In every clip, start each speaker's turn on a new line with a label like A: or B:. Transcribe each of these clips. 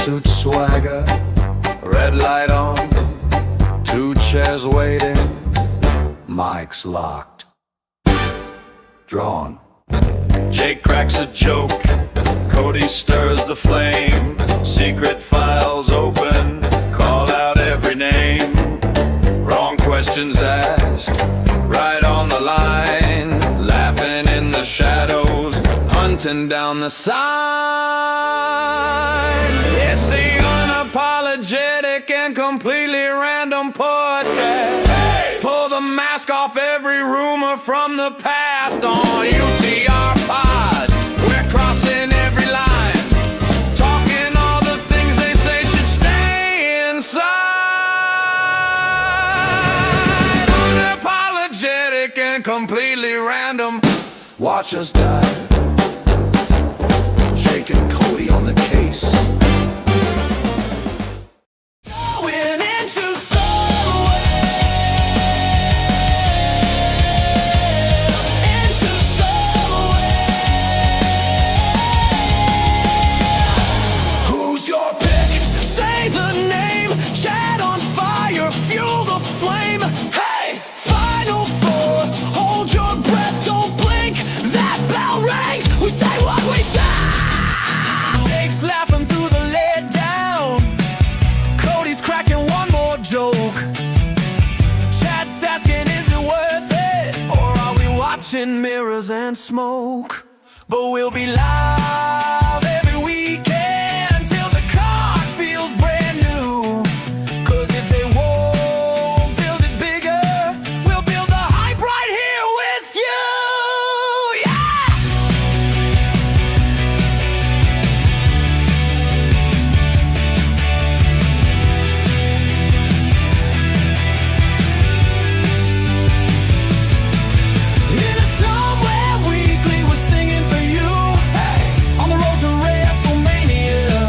A: suit swagger, red light on, 2 chairs waiting, mics locked, drawn. Jake cracks a joke, Cody stirs the flame, secret files open, call out every name. Wrong questions asked, right on the line, laughing in the shadows, hunting down the sign. It's the unapologetic and completely random portrait. Hey! Pull the mask off every rumor from the past on UTR Pod. We're crossing every line, talking all the things they say should stay inside. Unapologetic and completely random. Watch us die. Jake and Cody on the case. Going into somewhere. Into somewhere. Who's your pick? Say the name. Chat on fire. Fuel the flame. Hey, Final Four. Hold your breath. Don't blink. That bell rings. We say what we think. Jake's laughing through the let down. Cody's cracking one more joke. Chat's asking, is it worth it? Or are we watching mirrors and smoke? But we'll be live every weekend till the card feels brand new. 'Cause if they won't build it bigger, we'll build the hype right here with you. Yeah! In a Somewhere Weekly, we're singing for you. Hey, on the road to WrestleMania,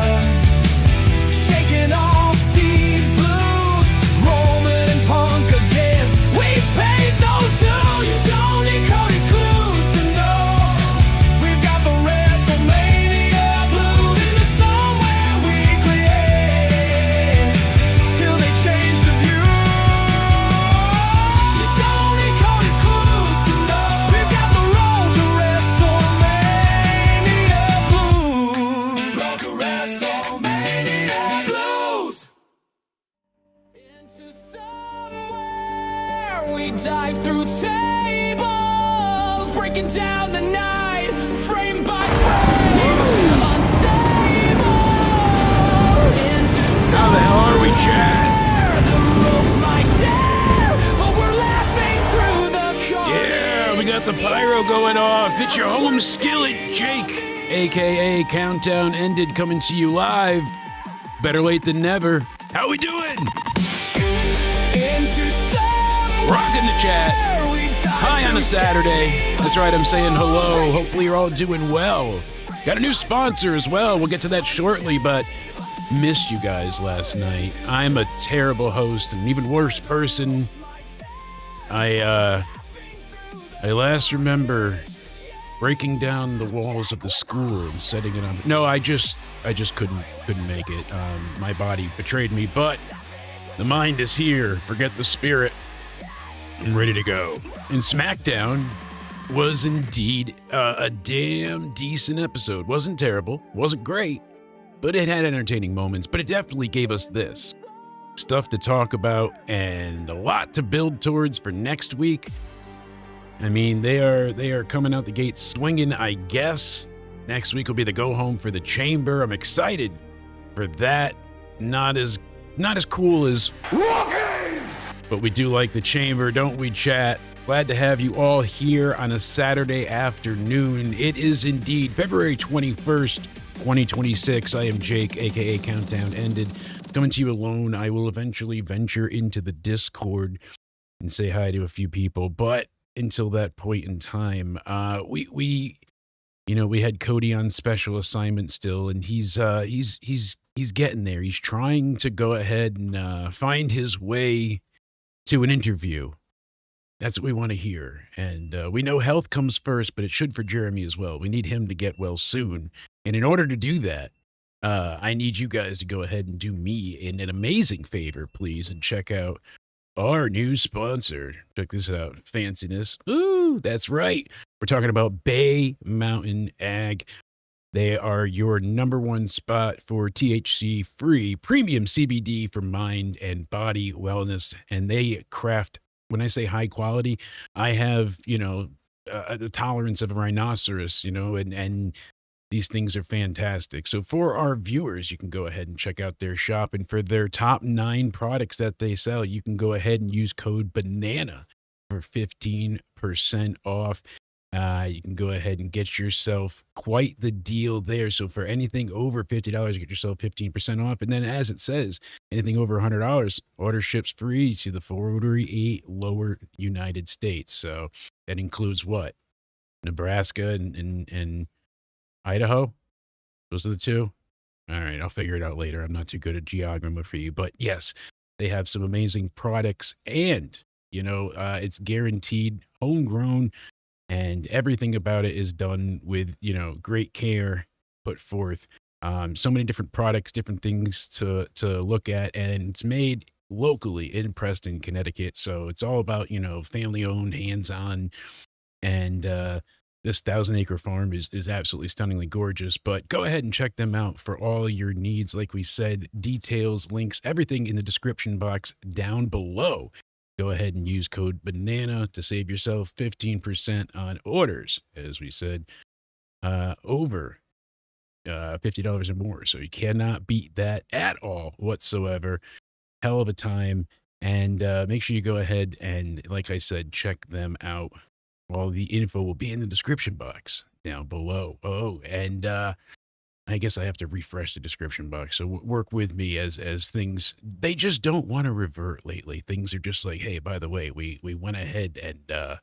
A: shaking off these blues, Roman and Punk again. We've paid those dues. You don't need Cody's clues to know we've got the WrestleMania blues. In the Somewhere Weekly, yeah, till they change the view. You don't need Cody's clues to know we've got the road to WrestleMania blues. Road to WrestleMania blues. Into somewhere we dive through tables, breaking down the night, frame by frame, unstable. Into
B: How the hell are we, Chad?
A: the ropes might tear, but we're laughing through the carnage.
B: Yeah, we got the pyro going off. It's your home skillet, Jake, a.k.a. Countdown Ended, coming to you live. Better late than never. How we doing?
A: Into somewhere
B: Rocking the chat.
A: we dive
B: Hi on a
A: through
B: Saturday. That's right, I'm saying hello. Hopefully you're all doing well. Got a new sponsor as well. We'll get to that shortly, but missed you guys last night. I'm a terrible host and an even worse person. I last remember breaking down the walls of the school and setting it on. No, I just couldn't make it. My body betrayed me, but the mind is here. Forget the spirit. I'm ready to go. And SmackDown was indeed a damn decent episode. Wasn't terrible, wasn't great, but it had entertaining moments. But it definitely gave us this stuff to talk about and a lot to build towards for next week. I mean, they are coming out the gate swinging, I guess. Next week will be the go home for the Chamber. I'm excited for that. Not as cool as
A: War Games!
B: but we do like the Chamber, don't we, chat? Glad to have you all here on a Saturday afternoon. It is indeed February 21st, 2026. I am Jake, a.k.a. Countdown Ended. Coming to you alone. I will eventually venture into the Discord and say hi to a few people, but until that point in time, we had Cody on special assignment still, and he's getting there. He's trying to go ahead and find his way to an interview. That's what we want to hear. And we know health comes first, but it should for Jeremy as well. We need him to get well soon. And in order to do that, I need you guys to go ahead and do me an amazing favor, please, and check out our new sponsor. Check this out. Fanciness. Ooh, that's right. We're talking about Bay Mountain Ag. They are your number one spot for THC-free premium CBD for mind and body wellness. And they craft, when I say high quality, I have, the tolerance of a rhinoceros, and these things are fantastic. So for our viewers, you can go ahead and check out their shop. And for their top 9 products that they sell, you can go ahead and use code BANANA for 15% off. You can go ahead and get yourself quite the deal there. So for anything over $50, you get yourself 15% off. And then as it says, anything over $100, order ships free to the 48 lower United States. So that includes what? Nebraska and Idaho? Those are the 2? All right, I'll figure it out later. I'm not too good at geography for you. But yes, they have some amazing products. And, it's guaranteed homegrown. And everything about it is done with, great care put forth. So many different products, different things to look at. And it's made locally in Preston, Connecticut. So it's all about, family-owned, hands-on. And this 1,000-acre farm is absolutely stunningly gorgeous. But go ahead and check them out for all your needs. Like we said, details, links, everything in the description box down below. Go ahead and use code BANANA to save yourself 15% on orders, as we said, over $50 or more. So you cannot beat that at all whatsoever. Hell of a time. And make sure you go ahead and, like I said, check them out. All the info will be in the description box down below. Oh, and I guess I have to refresh the description box. So work with me as things, they just don't want to revert lately. Things are just like, hey, by the way, we went ahead and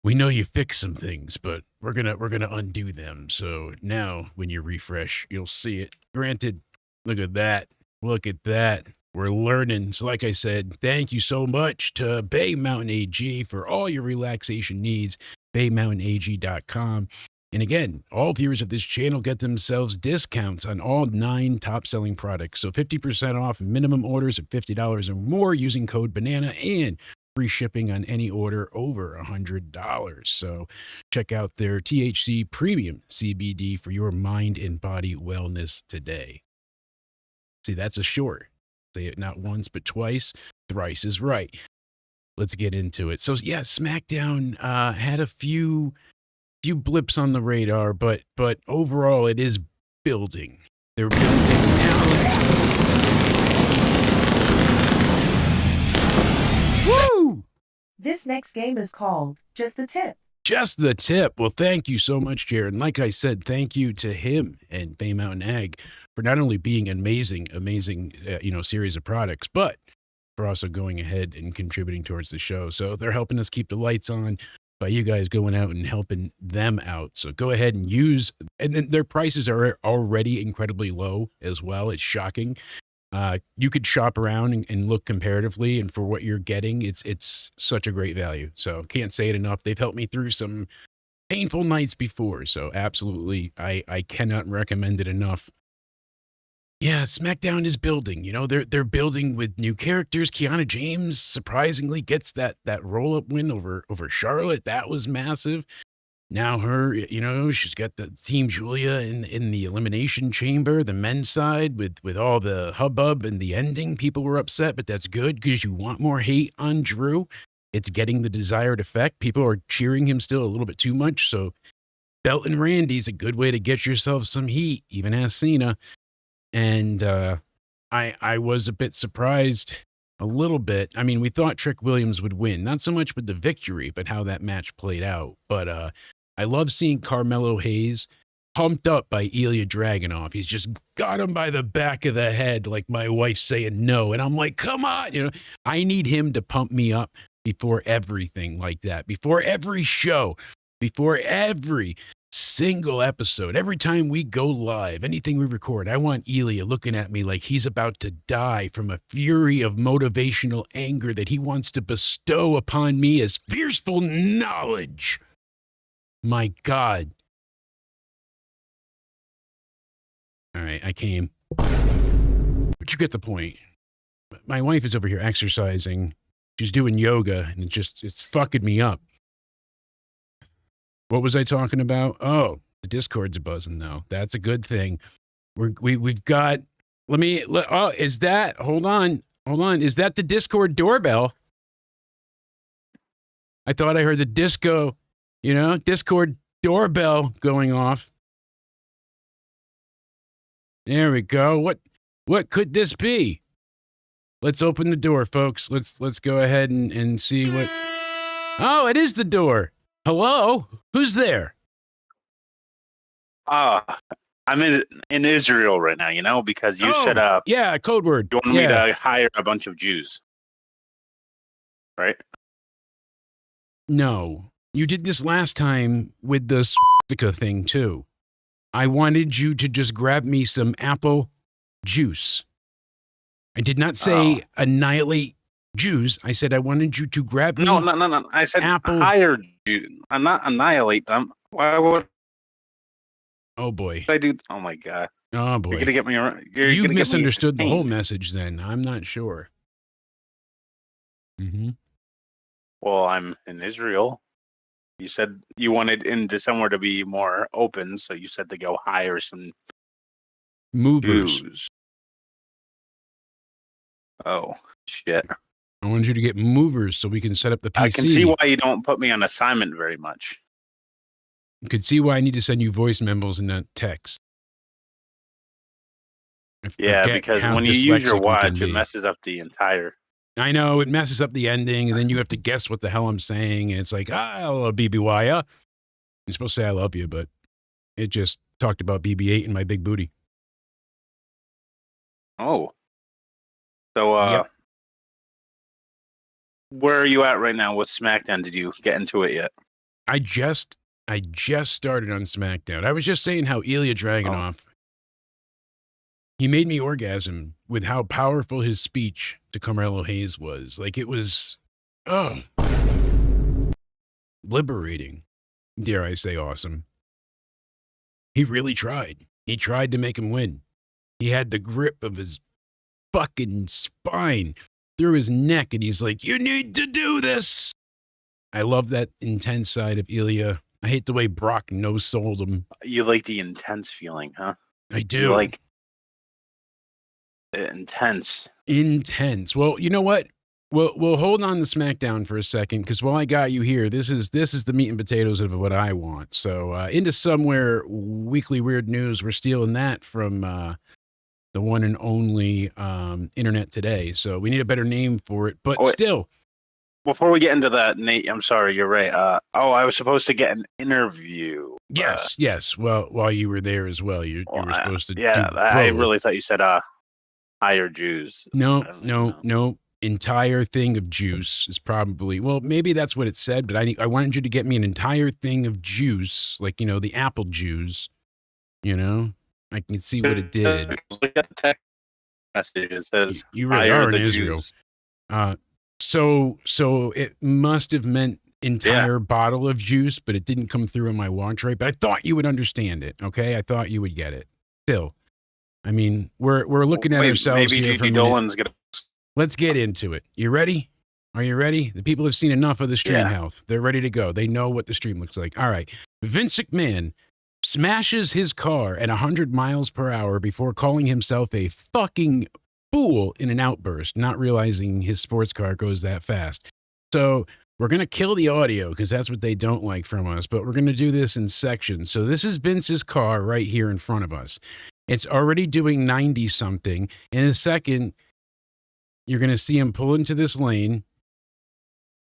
B: we know you fixed some things, but we're gonna undo them. So now when you refresh, you'll see it. Granted, look at that. Look at that. We're learning. So like I said, thank you so much to Bay Mountain AG for all your relaxation needs. BayMountainAG.com. And again, all viewers of this channel get themselves discounts on all 9 top-selling products. So 50% off minimum orders of $50 or more using code BANANA and free shipping on any order over $100. So check out their THC Premium CBD for your mind and body wellness today. See, that's a short. Say it not once, but twice. Thrice is right. Let's get into it. So yeah, SmackDown had a few blips on the radar, but overall it is building. They're building talent. Woo!
C: This next game is called Just the Tip.
B: Just the Tip. Well, thank you so much, Jared. And like I said, thank you to him and Bay Mountain Ag for not only being an amazing, series of products, but for also going ahead and contributing towards the show. So they're helping us keep the lights on by you guys going out and helping them out. So go ahead and use, and then their prices are already incredibly low as well. It's shocking. You could shop around and look comparatively, and for what you're getting, it's such a great value. So can't say it enough. They've helped me through some painful nights before. So absolutely, I cannot recommend it enough. Yeah, SmackDown is building. They're building with new characters. Kiana James surprisingly gets that roll-up win over Charlotte. That was massive. Now her, she's got the Team Julia in the Elimination Chamber, the men's side, with all the hubbub and the ending. People were upset, but that's good because you want more hate on Drew. It's getting the desired effect. People are cheering him still a little bit too much. So Belt and Randy's a good way to get yourself some heat, even as Cena. And I was a bit surprised, a little bit. I mean, we thought Trick Williams would win, not so much with the victory, but how that match played out. But I love seeing Carmelo Hayes pumped up by Ilya Dragunov. He's just got him by the back of the head, like my wife's saying no. And I'm like, come on, I need him to pump me up before everything like that, before every show, before every single episode, every time we go live, anything we record. I want Ilya looking at me like he's about to die from a fury of motivational anger that he wants to bestow upon me as fearful knowledge. My God. All right, I came. But you get the point. My wife is over here exercising. She's doing yoga, and it's fucking me up. What was I talking about? Oh, the Discords are buzzing, though. That's a good thing. We've got, is that, hold on. Is that the Discord doorbell? I thought I heard the Discord doorbell going off. There we go. What could this be? Let's open the door, folks. Let's go ahead and see what. Oh, it is the door. Hello? Who's there?
D: I'm in Israel right now, because you set up.
B: Yeah, code word.
D: You want me to hire a bunch of Jews, right?
B: No. You did this last time with the swastika thing, too. I wanted you to just grab me some apple juice. I did not say annihilate Jews. I said I wanted you to grab me.
D: No. I said
B: apple.
D: Hire Jews. I'm not annihilate them. Why would
B: Oh, boy.
D: I do? Oh, my God.
B: Oh, boy.
D: You're going to get me around.
B: You misunderstood the whole message then. I'm not sure. Mm-hmm.
D: Well, I'm in Israel. You said you wanted into somewhere to be more open, so you said to go hire some
B: movers.
D: Jews. Oh, shit.
B: I wanted you to get movers so we can set up the PC.
D: I can see why you don't put me on assignment very much.
B: You can see why I need to send you voice memos and not text.
D: Yeah, because when you use your watch, it messes up the entire...
B: I know, it messes up the ending, and then you have to guess what the hell I'm saying, and it's like, BBY. You're supposed to say I love you, but it just talked about BB-8 and my big booty.
D: Oh. So,
B: Yep.
D: Where are you at right now with SmackDown? Did you get into it yet?
B: I just started on SmackDown. I was just saying how Ilya Dragunov, he made me orgasm with how powerful his speech to Carmelo Hayes was. Like, it was, liberating. Dare I say awesome. He really tried. He tried to make him win. He had the grip of his fucking spine through his neck, and he's like, you need to do this. I love that intense side of Ilya. I hate the way Brock no-sold him.
D: You like the intense feeling, huh?
B: I do.
D: You like intense.
B: Intense. Well, you know what? We'll hold on to SmackDown for a second, because while I got you here, this is the meat and potatoes of what I want. So into somewhere weekly weird news. We're stealing that from the one and only Internet Today. So we need a better name for it. But still.
D: Before we get into that, Nate, I'm sorry, you're right. I was supposed to get an interview.
B: Yes. Well, while you were there as well, you were supposed to.
D: Yeah, I really thought you said hire Jews.
B: No. Entire thing of juice is probably, well, maybe that's what it said, but I wanted you to get me an entire thing of juice, like, the apple juice. I can see what it did.
D: Look at the text message. It says
B: you really
D: hire
B: are
D: the
B: in Israel.
D: Jews.
B: So it must have meant entire bottle of juice, but it didn't come through in my watch right. But I thought you would understand it. Okay, I thought you would get it. Still, I mean, we're looking at ourselves
D: maybe
B: here.
D: Maybe Dolan's gonna.
B: Let's get into it. You ready? Are you ready? The people have seen enough of the stream health. They're ready to go. They know what the stream looks like. All right. Vince McMahon smashes his car at 100 miles per hour before calling himself a fucking fool in an outburst, not realizing his sports car goes that fast. So we're going to kill the audio because that's what they don't like from us, but we're going to do this in sections. So this is Vince's car right here in front of us. It's already doing 90 something. In a second, you're going to see him pull into this lane,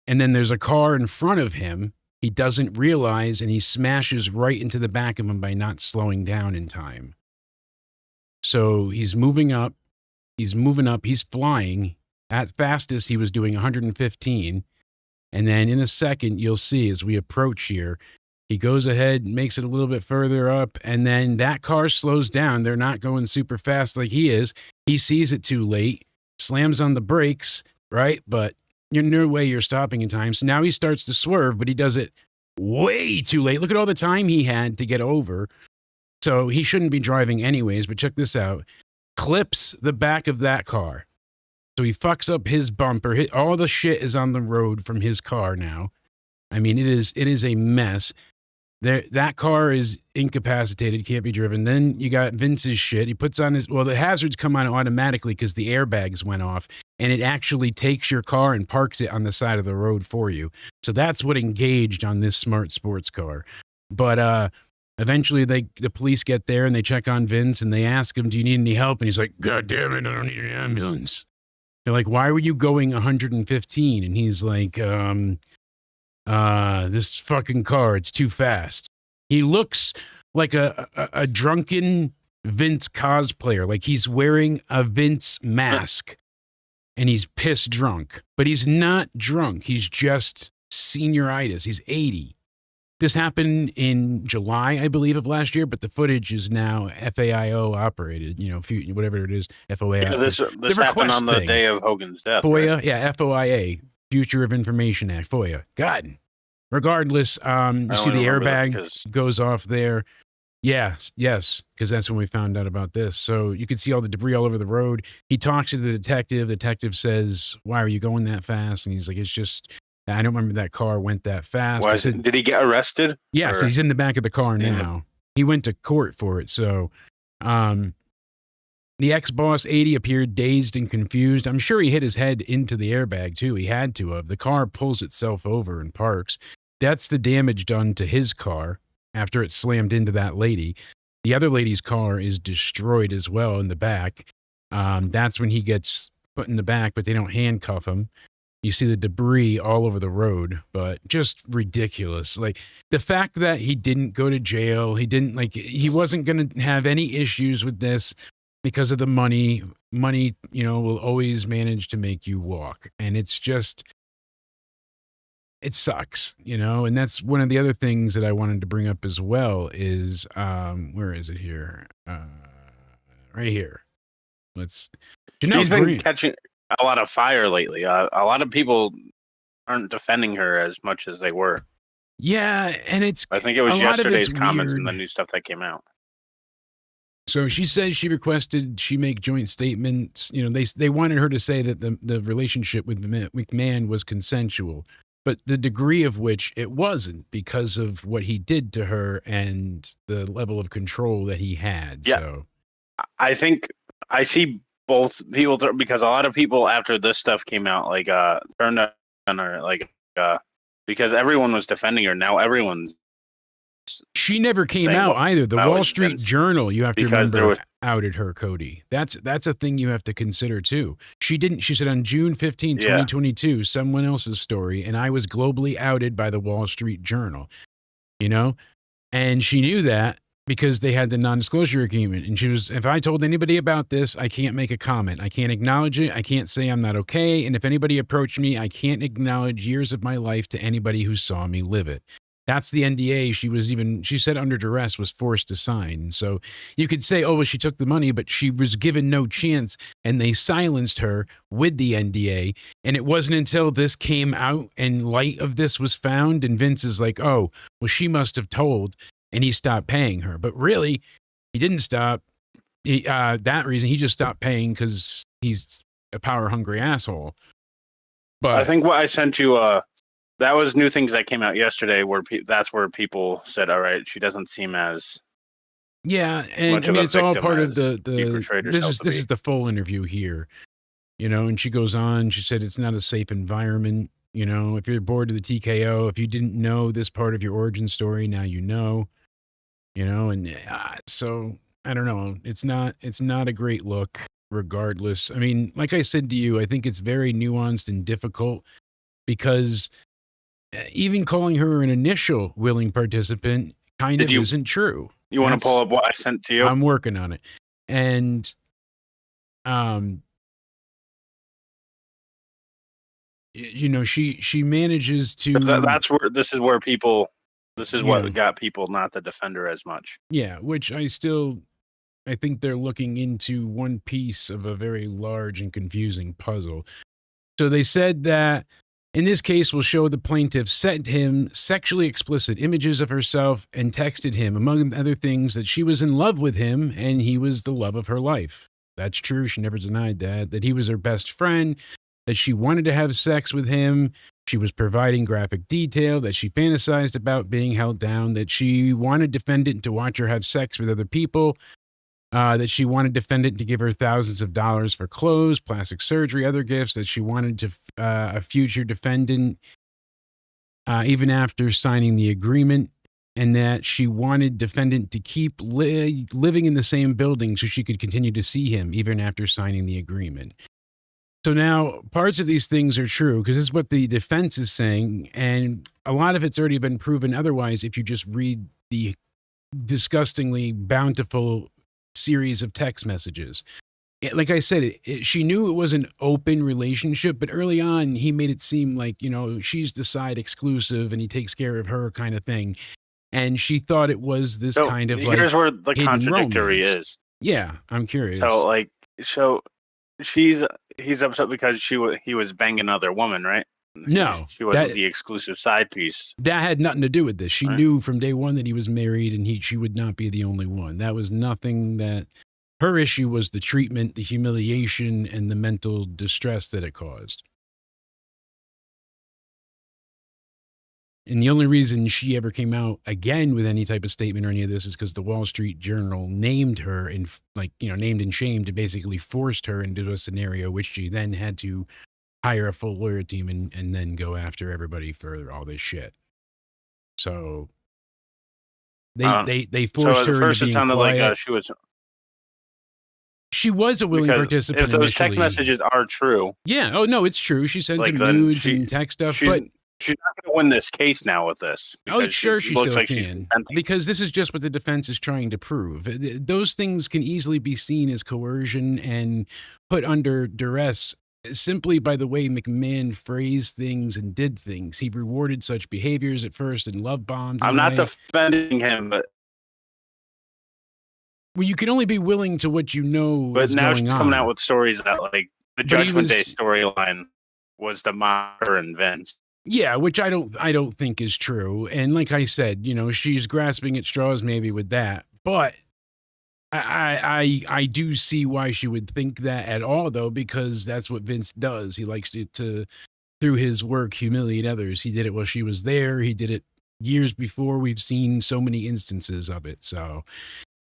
B: and then there's a car in front of him. He doesn't realize, and he smashes right into the back of him by not slowing down in time. So he's moving up. He's flying. At fastest, he was doing 115. And then in a second, you'll see as we approach here, he goes ahead, makes it a little bit further up, and then that car slows down. They're not going super fast like he is. He sees it too late, slams on the brakes, right? But you're no way you're stopping in time. So now he starts to swerve, but he does it way too late. Look at all the time he had to get over. So he shouldn't be driving anyways, but check this out. Clips the back of that car. So he fucks up his bumper. All the shit is on the road from his car now. I mean, it is a mess. That car is incapacitated, can't be driven. Then you got Vince's shit. He puts on the hazards come on automatically because the airbags went off, and it actually takes your car and parks it on the side of the road for you. So that's what engaged on this smart sports car. But eventually the police get there and they check on Vince and they ask him, do you need any help? And he's like, God damn it, I don't need an ambulance. They're like, why were you going 115? And he's like, this fucking car, it's too fast. He looks like a drunken Vince cosplayer, like he's wearing a Vince mask and he's pissed drunk, but he's not drunk. He's just senioritis. He's 80. This happened in July, I believe, of last year, but the footage is now FAIO operated, whatever it is, FOA.
D: Yeah, this happened on the day of Hogan's death.
B: FOIA,
D: right?
B: Yeah, FOIA, Future of Information Act, FOIA. God. Regardless, you see the airbag goes off there. Yes, because that's when we found out about this. So you can see all the debris all over the road. He talks to the detective. The detective says, why are you going that fast? And he's like, it's just, I don't remember that car went that fast.
D: Did he get arrested?
B: Yes, he's in the back of the car now. He went to court for it. So the ex-boss 80 appeared dazed and confused. I'm sure he hit his head into the airbag too. He had to have. The car pulls itself over and parks. That's the damage done to his car after it slammed into that lady. The other lady's car is destroyed as well in the back. That's when he gets put in the back, but they don't handcuff him. You see the debris all over the road, but just ridiculous. Like the fact that he didn't go to jail, he wasn't going to have any issues with this because of the money. Money, will always manage to make you walk. And it's just, it sucks, and that's one of the other things that I wanted to bring up as well is, where is it here? Right here. She's
D: been catching a lot of fire lately. A lot of people aren't defending her as much as they were.
B: Yeah, and
D: I think it was yesterday's comments and the new stuff that came out.
B: So she says she requested she make joint statements. They wanted her to say that the relationship with McMahon was consensual, but the degree of which it wasn't because of what he did to her and the level of control that he had.
D: Yeah.
B: So
D: I think I see both people because a lot of people after this stuff came out turned on her because everyone was defending her. Now everyone's
B: she never came out either. The Wall Street Journal, you have to remember, outed her, Cody. That's a thing you have to consider too. She didn't. She said on June 15, 2022, someone else's story, and I was globally outed by the Wall Street Journal. And she knew that because they had the non-disclosure agreement. And she was, if I told anybody about this, I can't make a comment. I can't acknowledge it. I can't say I'm not okay. And if anybody approached me, I can't acknowledge years of my life to anybody who saw me live it. That's the NDA she said under duress was forced to sign. So you could say, oh, well, she took the money, but she was given no chance and they silenced her with the NDA. And it wasn't until this came out and light of this was found and Vince is like, oh, well, she must have told, and he stopped paying her. But really, he didn't stop. That reason, he just stopped paying because he's a power-hungry asshole. But
D: I think what I sent you, that was new things that came out yesterday where that's where people said, all right, she doesn't seem as
B: and I mean, it's all part of the this is the full interview here, and she goes on, she said it's not a safe environment, if you're bored of the TKO, if you didn't know this part of your origin story, now and so I don't know, it's not a great look regardless. I mean, like I said to you, I think it's very nuanced and difficult because even calling her an initial willing participant kind of isn't true.
D: You want to pull up what I sent to you?
B: I'm working on it. And she manages to
D: that's where this is what got people not to defend her as much.
B: Yeah, which I think they're looking into one piece of a very large and confusing puzzle. So they said that In this case, we'll show the plaintiff sent him sexually explicit images of herself and texted him, among other things, that she was in love with him and he was the love of her life. That's true. She never denied that he was her best friend, that she wanted to have sex with him. She was providing graphic detail, that she fantasized about being held down, that she wanted defendant to watch her have sex with other people, that she wanted defendant to give her thousands of dollars for clothes, plastic surgery, other gifts, that she wanted to a future defendant even after signing the agreement, and that she wanted defendant to keep living in the same building so she could continue to see him even after signing the agreement. So now parts of these things are true because this is what the defense is saying, and a lot of it's already been proven otherwise if you just read the disgustingly bountiful series of text messages. Like I said, she knew it was an open relationship, but early on he made it seem like, she's the side exclusive and he takes care of her kind of thing. And she thought it was this kind of like
D: here's where the contradictory
B: romance.
D: is.
B: Yeah, I'm curious.
D: So he's upset because he was banging another woman, right?
B: No,
D: she wasn't the exclusive side piece.
B: That had nothing to do with this. She knew from day one that he was married and she would not be the only one. That was nothing that her issue was, the treatment, the humiliation, and the mental distress that it caused. And the only reason she ever came out again with any type of statement or any of this is because the Wall Street Journal named her and named and shamed and basically forced her into a scenario which she then had to hire a full lawyer team and then go after everybody for all this shit. So they forced her into being quiet.
D: Like
B: she was a willing participant.
D: If those text messages are true,
B: yeah. Oh no, it's true. She sent him nudes and text stuff, but
D: she's not going to win this case now with this.
B: Oh, sure, she still can, because this is just what the defense is trying to prove. Those things can easily be seen as coercion and put under duress simply by the way McMahon phrased things and did things. He rewarded such behaviors at first and love bombed.
D: I'm not defending him, but
B: well, you can only be willing to what you know.
D: But
B: is
D: now
B: going
D: she's
B: on.
D: coming out with stories that like the Judgment Day storyline was to mock her and Vince.
B: Yeah, which I don't think is true. And like I said, she's grasping at straws maybe with that, but I do see why she would think that at all, though, because that's what Vince does. He likes to through his work, humiliate others. He did it while she was there. He did it years before. We've seen so many instances of it. So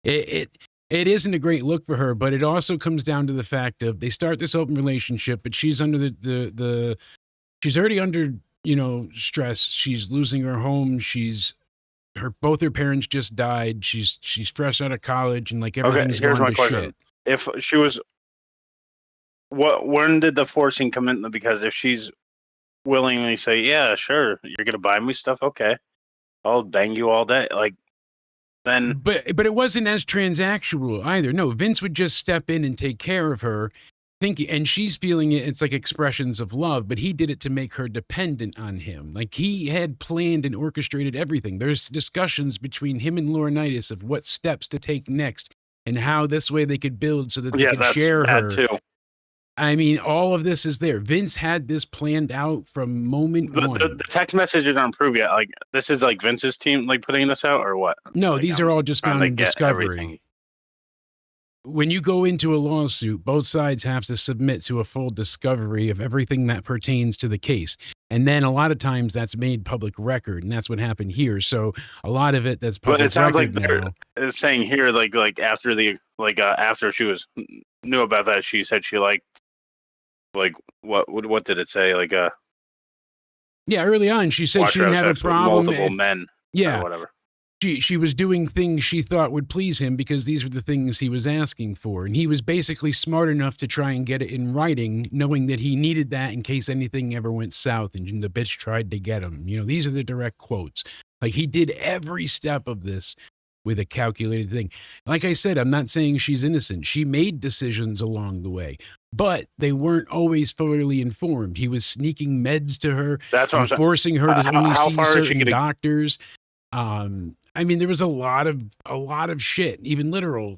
B: it isn't a great look for her, but it also comes down to the fact of they start this open relationship, but she's under she's already under, stress. She's losing her home. Both her parents just died. She's fresh out of college and like everything's
D: here's
B: gone
D: my
B: to
D: question.
B: shit.
D: If she was, when did the forcing come in? Because if she's willingly say, yeah, sure, you're gonna buy me stuff, okay, I'll bang you all day, like then.
B: But it wasn't as transactional either. No, Vince would just step in and take care of her. And she's feeling it. It's like expressions of love, but he did it to make her dependent on him. Like he had planned and orchestrated everything. There's discussions between him and Laurinaitis of what steps to take next and how this way they could build so that they could share her.
D: Too.
B: I mean, all of this is there. Vince had this planned out from moment one.
D: The text messages aren't proved yet. Like this is like Vince's team like putting this out or what?
B: No,
D: like,
B: these are all just found in Discovery.
D: Everything.
B: When you go into a lawsuit, both sides have to submit to a full discovery of everything that pertains to the case. And then a lot of times that's made public record, and that's what happened here. So a lot of it that's public record
D: like
B: now.
D: It's saying here, like after after she knew about that, she said she liked, like what did it say? Like
B: yeah, early on she said she didn't have a problem.
D: Multiple men,
B: yeah,
D: or whatever.
B: She was doing things she thought would please him because these were the things he was asking for. And he was basically smart enough to try and get it in writing, knowing that he needed that in case anything ever went south and the bitch tried to get him. These are the direct quotes. Like he did every step of this with a calculated thing. Like I said, I'm not saying she's innocent. She made decisions along the way, but they weren't always fully informed. He was sneaking meds to her,
D: that's what
B: forcing her to only see certain doctors. I mean, there was a lot of shit, even literal,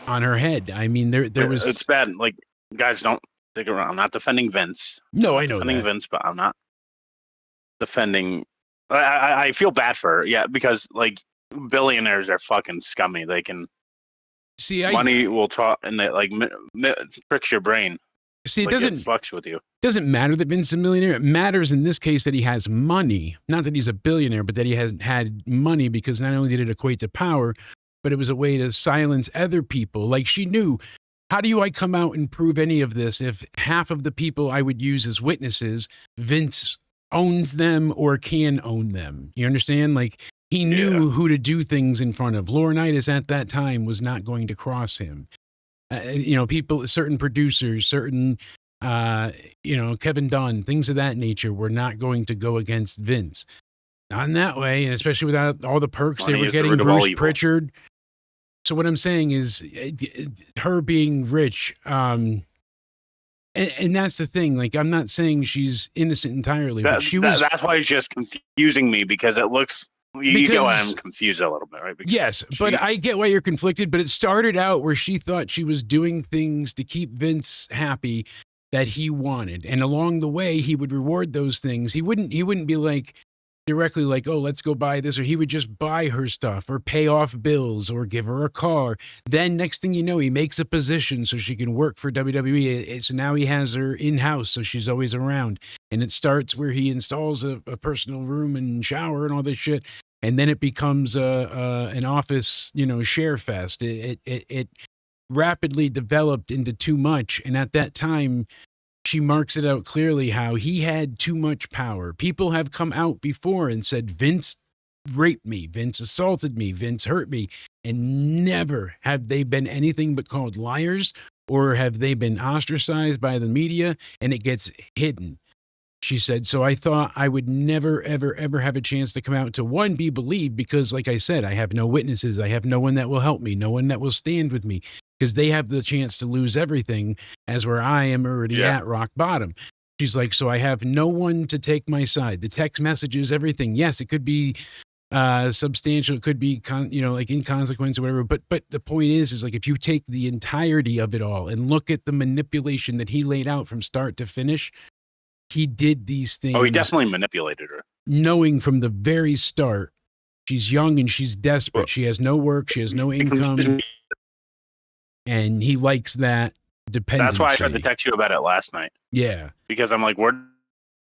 B: on her head. I mean, there was.
D: It's bad. Like, guys, don't stick around. I'm not defending Vince.
B: No, I know
D: defending Vince, but I'm not. defending. I feel bad for her, yeah, because like billionaires are fucking scummy. They can money will talk, and they like tricks your brain.
B: See, it
D: like,
B: doesn't
D: it fucks with you.
B: Doesn't matter that Vince is a millionaire. It matters in this case that he has money, not that he's a billionaire, but that he has had money, because not only did it equate to power, but it was a way to silence other people. Like, she knew, how do I come out and prove any of this if half of the people I would use as witnesses, Vince owns them or can own them? You understand? Like, he knew who to do things in front of. Laurinaitis at that time was not going to cross him. People, certain producers, certain, Kevin Dunn, things of that nature were not going to go against Vince. Not in that way, and especially without all the perks they were getting, Bruce Pritchard. So what I'm saying is, her being rich, and that's the thing. Like, I'm not saying she's innocent entirely, but she was. That's
D: why it's just confusing me, because it looks. You get why I'm confused a little bit, right? Because
B: yes, but I get why you're conflicted. But it started out where she thought she was doing things to keep Vince happy that he wanted, and along the way he would reward those things. He wouldn't be like directly like, oh, let's go buy this, or he would just buy her stuff or pay off bills or give her a car. Then next thing you know, he makes a position so she can work for WWE. So now he has her in-house, so she's always around. And it starts where he installs a personal room and shower and all this shit. And then it becomes an office, share fest. It rapidly developed into too much. And at that time, she marks it out clearly how he had too much power. People have come out before and said, Vince raped me, Vince assaulted me, Vince hurt me. And never have they been anything but called liars, or have they been ostracized by the media, and it gets hidden. She said, so I thought I would never, ever, ever have a chance to come out to, one, be believed, because like I said, I have no witnesses. I have no one that will help me, no one that will stand with me, because they have the chance to lose everything, as where I am already at rock bottom. She's like, so I have no one to take my side. The text messages, everything. Yes, it could be substantial. It could be, like inconsequence or whatever. But the point is like, if you take the entirety of it all and look at the manipulation that he laid out from start to finish, he did these things.
D: Oh, he definitely manipulated her.
B: Knowing from the very start, she's young and she's desperate. She has no work. She has no income. And he likes that dependency. That's why I tried
D: to text you about it last night.
B: Yeah.
D: Because I'm like, where did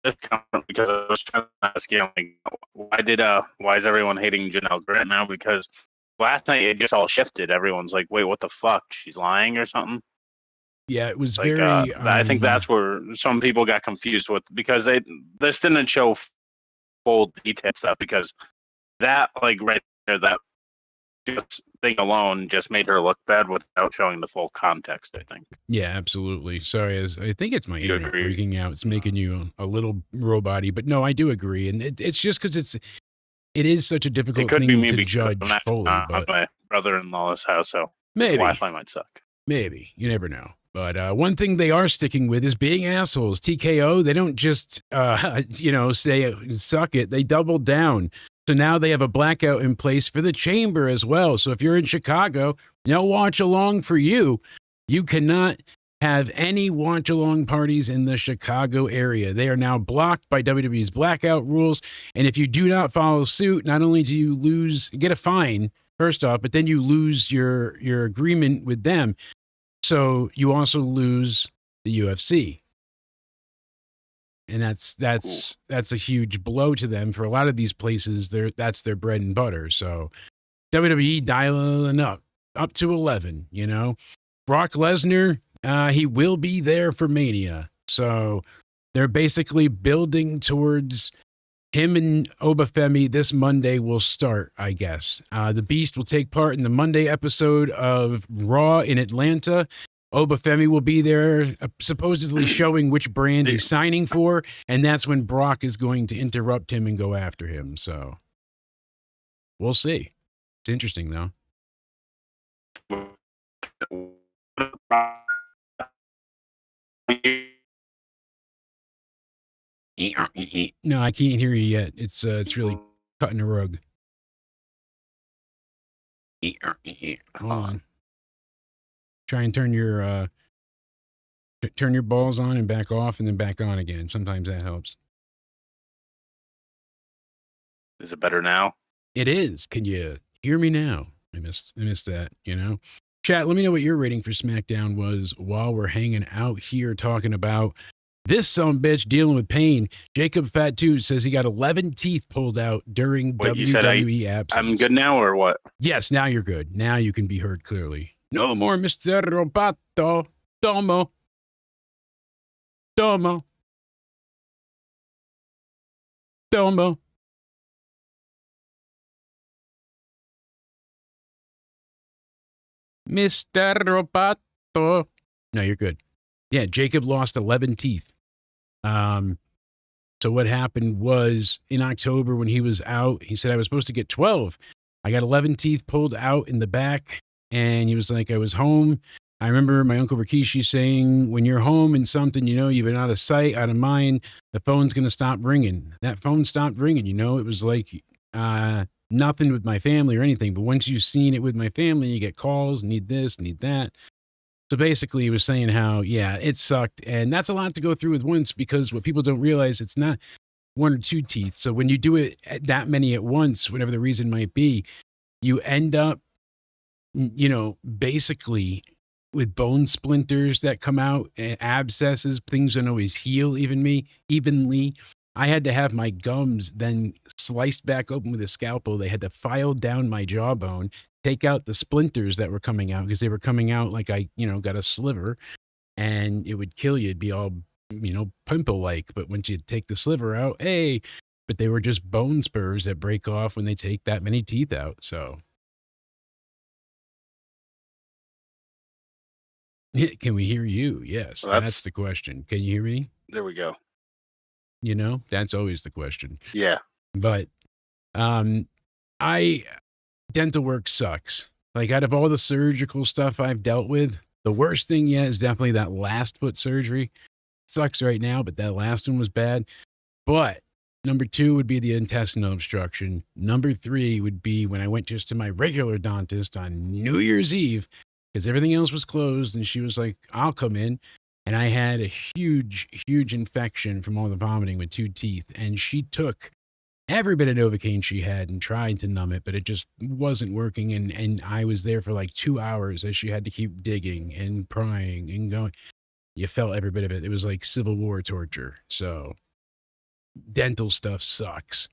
D: this come from? Because I was trying to ask you, like, why is everyone hating Janelle Grant now? Because last night it just all shifted. Everyone's like, wait, what the fuck? She's lying or something?
B: Yeah, it was
D: like,
B: very...
D: I think that's where some people got confused with, because this didn't show full detailed stuff, because that, like, right there, that just thing alone just made her look bad without showing the full context, I think.
B: Yeah, absolutely. Sorry, I think it's my internet freaking out. It's making you a little robot-y, but no, I do agree. And it's just because it is such a difficult thing to judge fully. But
D: my brother-in-law's house, so
B: maybe
D: Wi-Fi might suck.
B: Maybe. You never know. But one thing they are sticking with is being assholes. TKO, they don't just, say, suck it. They double down. So now they have a blackout in place for the chamber as well. So if you're in Chicago, no watch along for you. You cannot have any watch along parties in the Chicago area. They are now blocked by WWE's blackout rules. And if you do not follow suit, not only do you get a fine, first off, but then you lose your agreement with them. So you also lose the UFC. And that's a huge blow to them. For a lot of these places, that's their bread and butter. So WWE dialing up to 11, Brock Lesnar, he will be there for Mania. So they're basically building towards him and Oba Femi. This Monday will start, I guess. The Beast will take part in the Monday episode of Raw in Atlanta. Oba Femi will be there, supposedly showing which brand he's signing for, and that's when Brock is going to interrupt him and go after him. So we'll see. It's interesting, though. No, I can't hear you yet. It's really cutting the rug. Hold on. Try and turn your balls on and back off and then back on again. Sometimes that helps.
D: Is it better now?
B: It is. Can you hear me now? I missed that, Chat, let me know what your rating for SmackDown was while we're hanging out here talking about this sumbitch dealing with pain. Jacob Fat 2 says he got 11 teeth pulled out during
D: Wait, you said
B: WWE absence.
D: I'm good now or what?
B: Yes, now you're good. Now you can be heard clearly. No more Mr. Roboto. Tomo. Tomo. Tomo. Mr. Roboto. No, you're good. Yeah, Jacob lost 11 teeth. So what happened was in October when he was out, he said I was supposed to get 12. I got 11 teeth pulled out in the back, and he was like, I was home. I remember my Uncle Rikishi saying, when you're home and something, you've been out of sight, out of mind, the phone's going to stop ringing. That phone stopped ringing, it was like nothing with my family or anything. But once you've seen it with my family, you get calls, need this, need that. So basically he was saying how, yeah, it sucked. And that's a lot to go through with once, because what people don't realize, it's not one or two teeth. So when you do it that many at once, whatever the reason might be, you end up, basically with bone splinters that come out, abscesses, things don't always heal evenly. I had to have my gums then sliced back open with a scalpel. They had to file down my jawbone, take out the splinters that were coming out, because they were coming out like I, got a sliver, and it would kill you. It'd be all, pimple-like. But once you take the sliver out, hey, but they were just bone spurs that break off when they take that many teeth out. So can we hear you? Yes,
D: Well,
B: that's the question. Can you hear me?
D: There we go.
B: That's always the question.
D: Yeah.
B: But dental work sucks. Like, out of all the surgical stuff I've dealt with, the worst thing yet is definitely that last foot surgery. Sucks right now, but that last one was bad. But number 2 would be the intestinal obstruction. Number 3 would be when I went just to my regular dentist on New Year's Eve, because everything else was closed, and she was like, I'll come in. And I had a huge, huge infection from all the vomiting with 2 teeth. And she took every bit of Novocaine she had and tried to numb it, but it just wasn't working. And I was there for like 2 hours as she had to keep digging and prying and going. You felt every bit of it. It was like Civil War torture. So dental stuff sucks.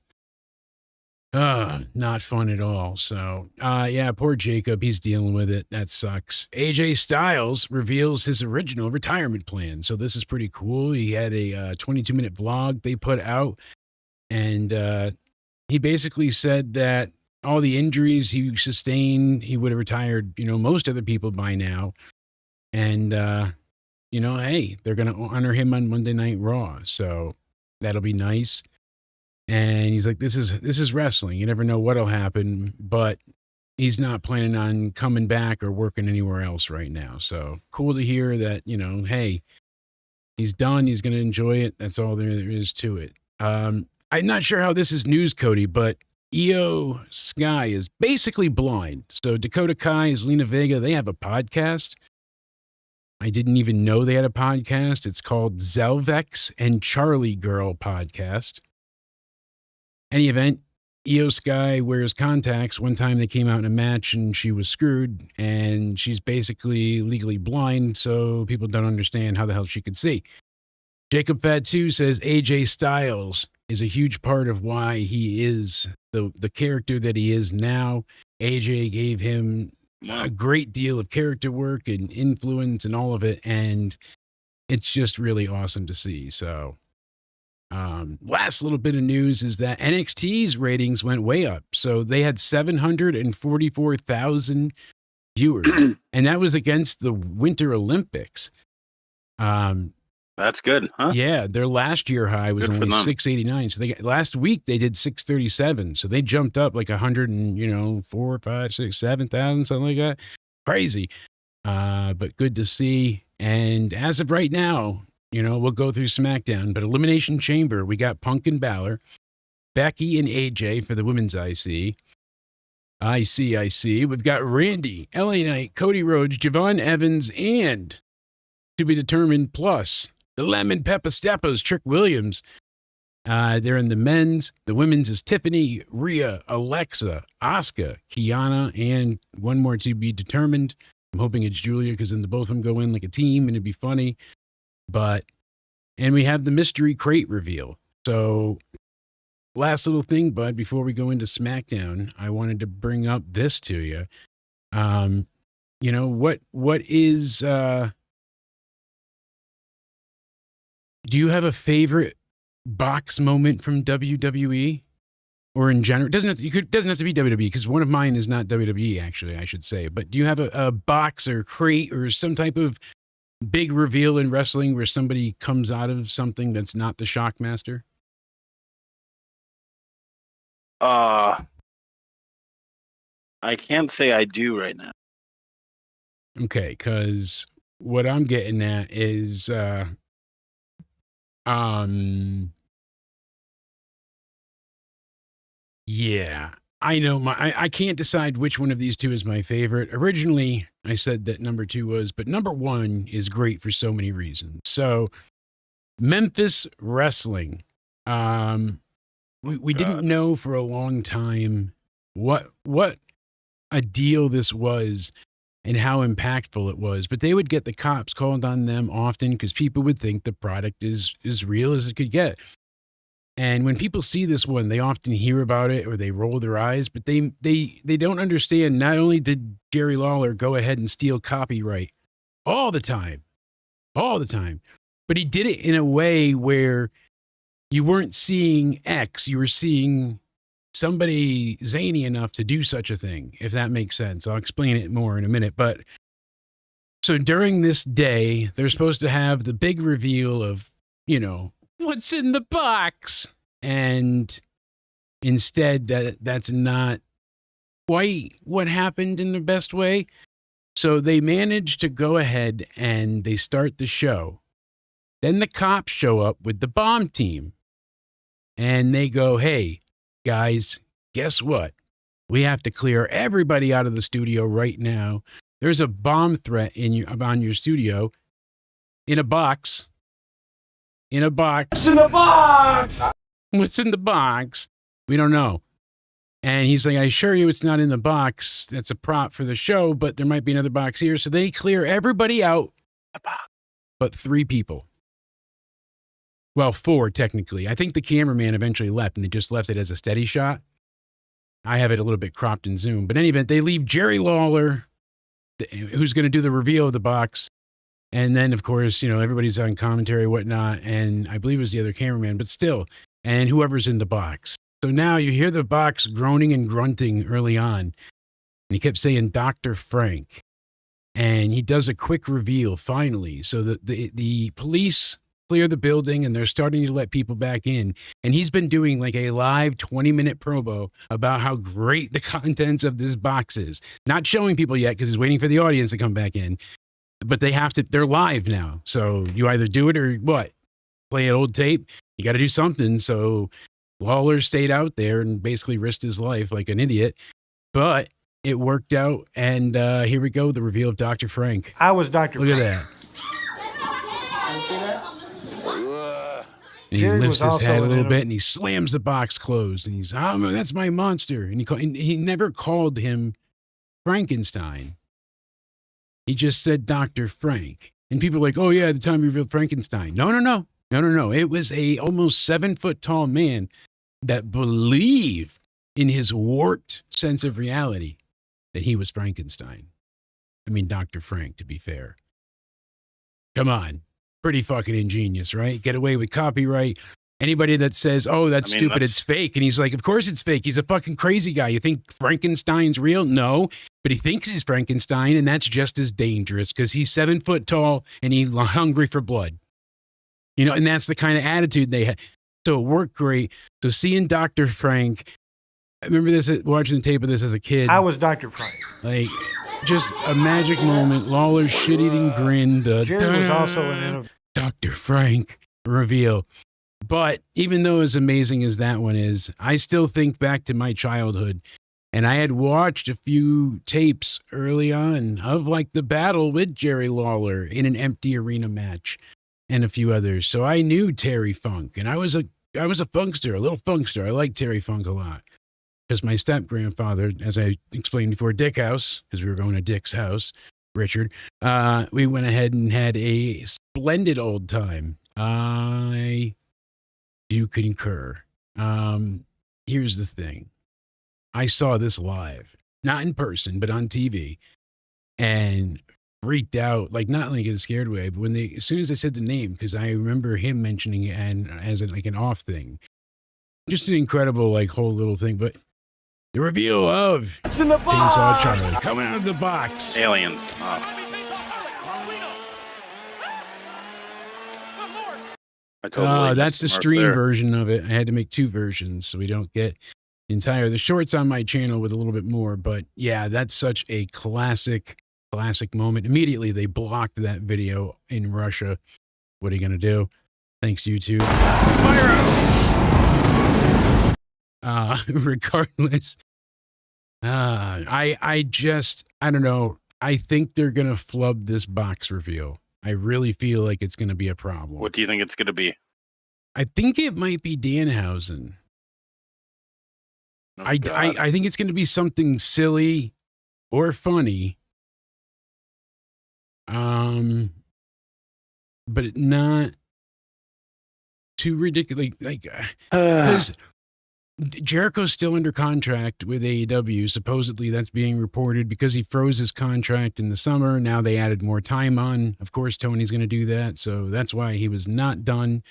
B: Not fun at all. So, yeah, poor Jacob. He's dealing with it. That sucks. AJ Styles reveals his original retirement plan. So this is pretty cool. He had a 22-minute vlog they put out, and he basically said that all the injuries he sustained, he would have retired, most other people by now. And, hey, they're going to honor him on Monday Night Raw. So that'll be nice. And he's like, this is wrestling. You never know what'll happen, but he's not planning on coming back or working anywhere else right now. So cool to hear that, hey, he's done. He's going to enjoy it. That's all there is to it. I'm not sure how this is news, Cody, but Io Sky is basically blind. So Dakota Kai, Zelina Vega, they have a podcast. I didn't even know they had a podcast. It's called Zelvex and Charlie Girl Podcast. Any event, Io Sky wears contacts. One time they came out in a match and she was screwed, and she's basically legally blind, so people don't understand how the hell she could see. Jacob Fat 2 says AJ Styles is a huge part of why he is the character that he is now. AJ gave him a great deal of character work and influence and all of it, and it's just really awesome to see. So last little bit of news is that NXT's ratings went way up. So they had 744,000 viewers, and that was against the Winter Olympics.
D: That's good, huh?
B: Yeah, their last year high was only 689. So last week they did 637. So they jumped up like 104, 5, 6, 7,000, something like that. Crazy. But good to see. And as of right now, we'll go through SmackDown, but Elimination Chamber, we got Punk and Balor, Becky and AJ for the women's IC. We've got Randy, LA Knight, Cody Rhodes, Javon Evans, and to be determined, plus the Lemon Pepper Steppers, Trick Williams. They're in the men's. The women's is Tiffany, Rhea, Alexa, Asuka, Kiana, and one more to be determined. I'm hoping it's Julia because then the both of them go in like a team and it'd be funny. And we have the mystery crate reveal. So last little thing, bud, before we go into SmackDown, I wanted to bring up this to you. What is do you have a favorite box moment from WWE or in general? It doesn't have to be WWE because one of mine is not WWE, actually, I should say. But do you have a box or crate or some type of big reveal in wrestling where somebody comes out of something that's not the Shockmaster?
D: I can't say I do right now.
B: Okay, because what I'm getting at is yeah, I know I can't decide which one of these two is my favorite. Originally, I said that number 2 was, but number 1 is great for so many reasons. So, Memphis Wrestling. We didn't know for a long time what a deal this was and how impactful it was, but they would get the cops called on them often because people would think the product is as real as it could get. And when people see this one, they often hear about it or they roll their eyes, but they don't understand. Not only did Jerry Lawler go ahead and steal copyright all the time, but he did it in a way where you weren't seeing X, you were seeing somebody zany enough to do such a thing, if that makes sense. I'll explain it more in a minute. But so during this day, they're supposed to have the big reveal of, what's in the box. And instead, that's not quite what happened in the best way. So they managed to go ahead and they start the show. Then the cops show up with the bomb team. And they go, hey, guys, guess what? We have to clear everybody out of the studio right now. There's a bomb threat on your studio in a box. In a box.
A: What's in the box?
B: What's in the box? We don't know. And he's like, I assure you it's not in the box. That's a prop for the show, but there might be another box here. So they clear everybody out but 3 people. Well, 4 technically. I think the cameraman eventually left and they just left it as a steady shot. I have it a little bit cropped in zoom. But in any event, they leave Jerry Lawler, who's going to do the reveal of the box. And then, of course, everybody's on commentary, whatnot. And I believe it was the other cameraman, but still. And whoever's in the box. So now you hear the box groaning and grunting early on. And he kept saying, Dr. Frank. And he does a quick reveal finally. So the police clear the building and they're starting to let people back in. And he's been doing like a live 20-minute promo about how great the contents of this box is. Not showing people yet because he's waiting for the audience to come back in. But they're live now. So you either do it or what? Play an old tape? You got to do something. So Lawler stayed out there and basically risked his life like an idiot. But it worked out. And here we go, the reveal of Dr. Frank.
E: I was Dr.
B: Look
E: Frank.
B: at that.
E: See that?
B: And he
E: Jared
B: lifts
E: was
B: his head a
E: also
B: little
E: in
B: bit and he slams the box closed. And he's, that's my monster. And he never called him Frankenstein. He just said Dr. Frank. And people are like, oh, yeah, at the time he revealed Frankenstein. No. It was a almost 7-foot tall man that believed in his warped sense of reality that he was Frankenstein. I mean, Dr. Frank, to be fair. Come on. Pretty fucking ingenious, right? Get away with copyright. Anybody that says, oh, that's stupid, it's fake. And he's like, of course it's fake. He's a fucking crazy guy. You think Frankenstein's real? No. But he thinks he's Frankenstein, and that's just as dangerous because he's 7 foot tall and he's hungry for blood. And that's the kind of attitude they had. So it worked great. So seeing Dr. Frank, I remember watching the tape of this as a kid.
E: I was Dr. Frank.
B: Like, just a magic moment. Lawler's shit-eating grin.
E: Jerry was also in
B: Dr. Frank reveal. But even though as amazing as that one is, I still think back to my childhood. And I had watched a few tapes early on of like the battle with Jerry Lawler in an empty arena match and a few others. So I knew Terry Funk and I was a I was a funkster, a little funkster. I like Terry Funk a lot because my step grandfather, as I explained before, Dick House, because we were going to Dick's house, Richard. We went ahead and had a splendid old time. I do concur. Here's the thing. I saw this live, not in person, but on TV, and freaked out, like not like in a scared way, but as soon as I said the name, because I remember him mentioning it and as like an off thing, just an incredible like whole little thing. But the reveal of Chainsaw Charlie coming out of the box,
D: Alien.
B: That's the stream version of it. I had to make 2 versions so we don't get the shorts on my channel with a little bit more. But yeah, that's such a classic moment. Immediately they blocked that video in Russia. What are you gonna do? Thanks, YouTube. Regardless, I don't know. I think they're gonna flub this box reveal. I really feel like it's gonna be a problem.
D: What do you think it's gonna be?
B: I think it might be Danhausen.
D: Oh,
B: I think it's gonna be something silly or funny. But not too ridiculous. Because Jericho's still under contract with AEW. Supposedly that's being reported because he froze his contract in the summer. Now they added more time on. Of course, Tony's going to do that. So that's why he was not done.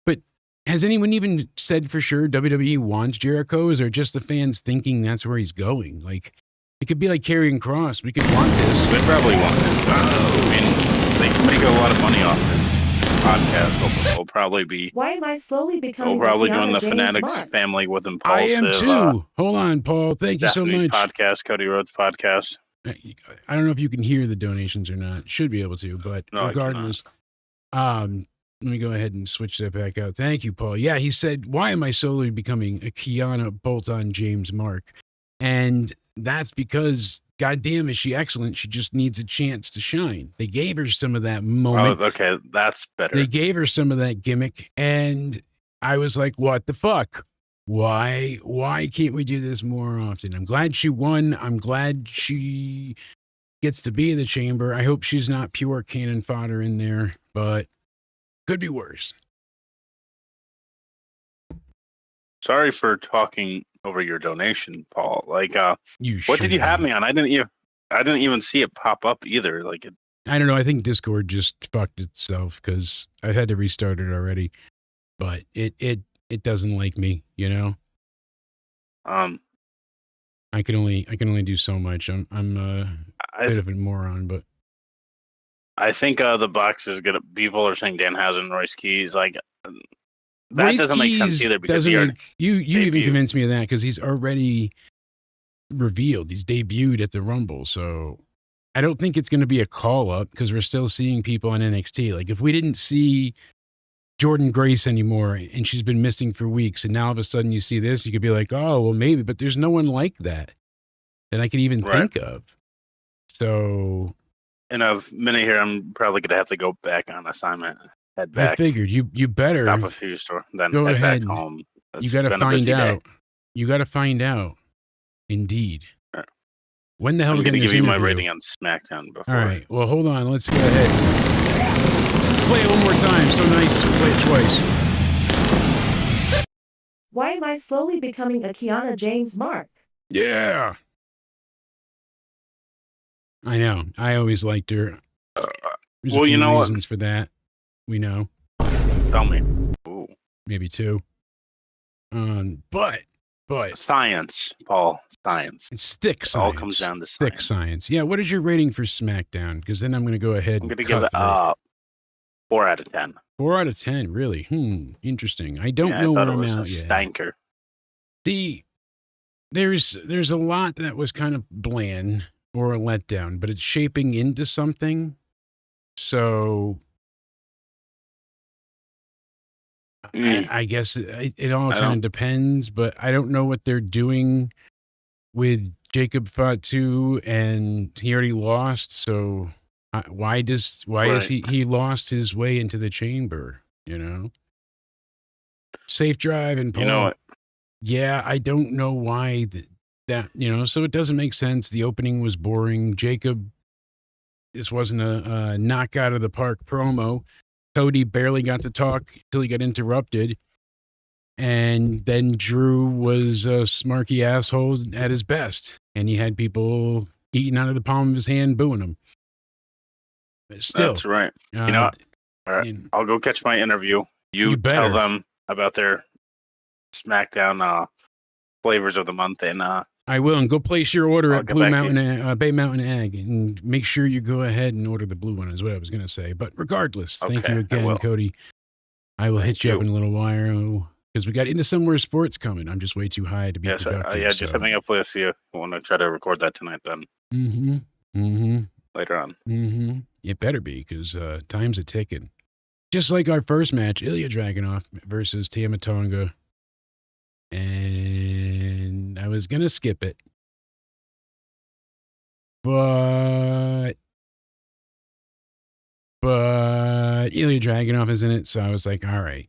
B: But has anyone even said for sure WWE wants Jericho? Is or just the fans thinking that's where he's going? Like, it could be like Karrion Kross. We could want this.
D: They probably want it. I mean, they can make a lot of money off this podcast. They'll probably be.
C: Why am I slowly becoming
D: They'll probably
C: the
D: join the
C: James
D: Fanatics
C: Mark?
D: family with Impulsive.
B: I am too. Hold on, Paul. Thank you so
D: Destiny's
B: much.
D: podcast, Cody Rhodes podcast.
B: I don't know if you can hear the donations or not. Should be able to, but
D: No,
B: regardless, let me go ahead and switch that back out. Thank you, Paul. Yeah, he said, why am I slowly becoming a Kiana bolt-on James Mark? And that's because, goddamn, is she excellent? She just needs a chance to shine. They gave her some of that moment.
D: Oh, okay, that's better.
B: They gave her some of that gimmick, and I was like, what the fuck? Why can't we do this more often? I'm glad she won. I'm glad she gets to be in the chamber. I hope she's not pure cannon fodder in there, but could be worse.
D: Sorry for talking over your donation, Paul. Like,
B: What
D: did you have me on? I didn't even see it pop up either. Like,
B: I don't know. I think Discord just fucked itself because I had to restart it already, but it doesn't like me, you know. I can only do so much. I'm a bit of a moron, but
D: I think the box is gonna. People are saying Danhausen, Royce Keys, like that
B: Royce
D: doesn't make sense
B: Keys
D: either because
B: you even convinced me of that because he's already revealed. He's debuted at the Rumble, so I don't think it's going to be a call up because we're still seeing people on NXT. Like if we didn't see Jordan Grace anymore and she's been missing for weeks, and now all of a sudden you see this, you could be like, oh well, maybe, but there's no one like that I can even think of. So.
D: In a minute here, I'm probably gonna have to go back on assignment. Head back.
B: I figured you better
D: stop a few store, then
B: go
D: head
B: ahead.
D: back home.
B: You got to find out. You got to find out. Indeed.
D: Right.
B: When the hell
D: I'm
B: are we
D: going to
B: going
D: give you my rating on SmackDown before.
B: All right. Well, hold on. Let's go ahead. Play it one more time. So nice. Play it twice.
C: Why am I slowly becoming a Kiana James Mark?
B: Yeah. I know. I always liked her. There's
D: well,
B: a few
D: you know
B: reasons for that. We know.
D: Tell me. Ooh.
B: Maybe 2. But
D: science, Paul. Science.
B: It's thick science.
D: It all comes down to science.
B: Thick science. Yeah. What is your rating for SmackDown? Because then I'm going to go ahead.
D: I'm going to give it 4 out of 10.
B: 4 out of 10. Really? Interesting. I don't know where I'm at yet.
D: Stanker.
B: See, there's a lot that was kind of bland or a letdown, but it's shaping into something. So I guess it all kind of depends, but I don't know what they're doing with Jacob Fatu, and he already lost. So why is he lost his way into the chamber? You know, Safe drive and Paul.
D: You know it.
B: Yeah, I don't know why that, so it doesn't make sense. The opening was boring. Jacob, this wasn't a knock out of the park promo. Cody barely got to talk until he got interrupted. And then Drew was a smarky asshole at his best. And he had people eating out of the palm of his hand, booing him. But still.
D: That's right. All right, I'll go catch my interview. You tell them about their SmackDown flavors of the month, and
B: I will, and go place your order at Bay Mountain Egg, and make sure you go ahead and order the blue one, is what I was going to say. But regardless, thank you again, Cody. I will hit you up in a little while because we got Into Somewhere Sports coming. I'm just way too high to be productive.
D: Just having up with you. I want to try to record that tonight then. Later on.
B: It better be, because time's a ticking. Just like our first match, Ilya Dragunov versus Tama Tonga. And I was going to skip it. But Ilya Dragunov is in it, so I was like, all right.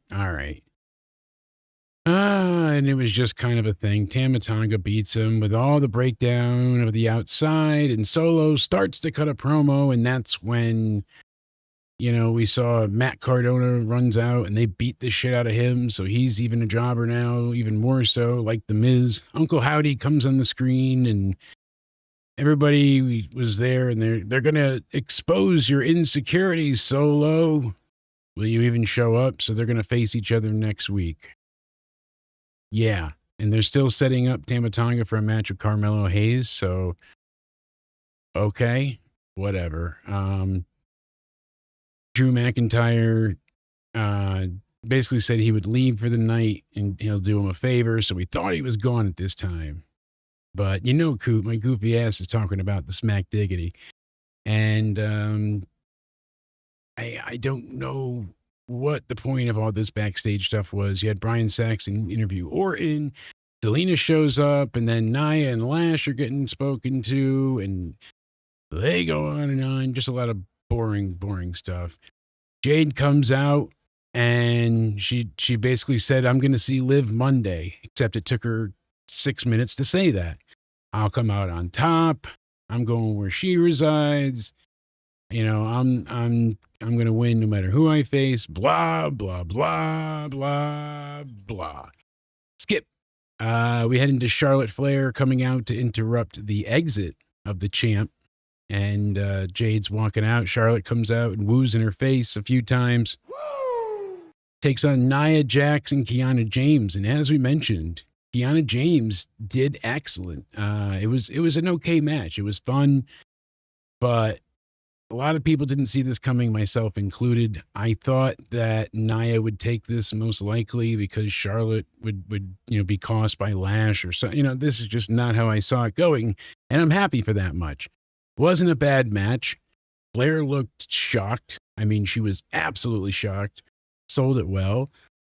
B: And it was just kind of a thing. Tama Tonga beats him with all the breakdown of the outside, and Solo starts to cut a promo, and that's when, we saw Matt Cardona runs out, and they beat the shit out of him, so he's even a jobber now, even more so, like The Miz. Uncle Howdy comes on the screen, and everybody was there, and they're going to expose your insecurities, Solo. Will you even show up? So they're going to face each other next week. Yeah, and they're still setting up Tama Tonga for a match with Carmelo Hayes, so okay, whatever. Drew McIntyre basically said he would leave for the night and he'll do him a favor, so we thought he was gone at this time. But Coop, my goofy ass is talking about the Smack Diggity. And I don't know what the point of all this backstage stuff was. You had Brian Saxon interview Orton, Selena shows up, and then Nia and Lash are getting spoken to, and they go on and on. Just a lot of boring stuff. Jade comes out, and she basically said, I'm going to see Liv Monday, except it took her 6 minutes to say that. I'll come out on top. I'm going where she resides. I'm going to win no matter who I face. Blah, blah, blah, blah, blah. Skip. We head into Charlotte Flair coming out to interrupt the exit of the champ. And Jade's walking out. Charlotte comes out and woos in her face a few times. Woo! Takes on Nia Jax and Kiana James. And as we mentioned, Kiana James did excellent. It was an okay match. It was fun, but a lot of people didn't see this coming, myself included. I thought that Nia would take this most likely because Charlotte would be cost by Lash or so. This is just not how I saw it going, and I'm happy for that much. Wasn't a bad match. Flair looked shocked. I mean, she was absolutely shocked. Sold it well,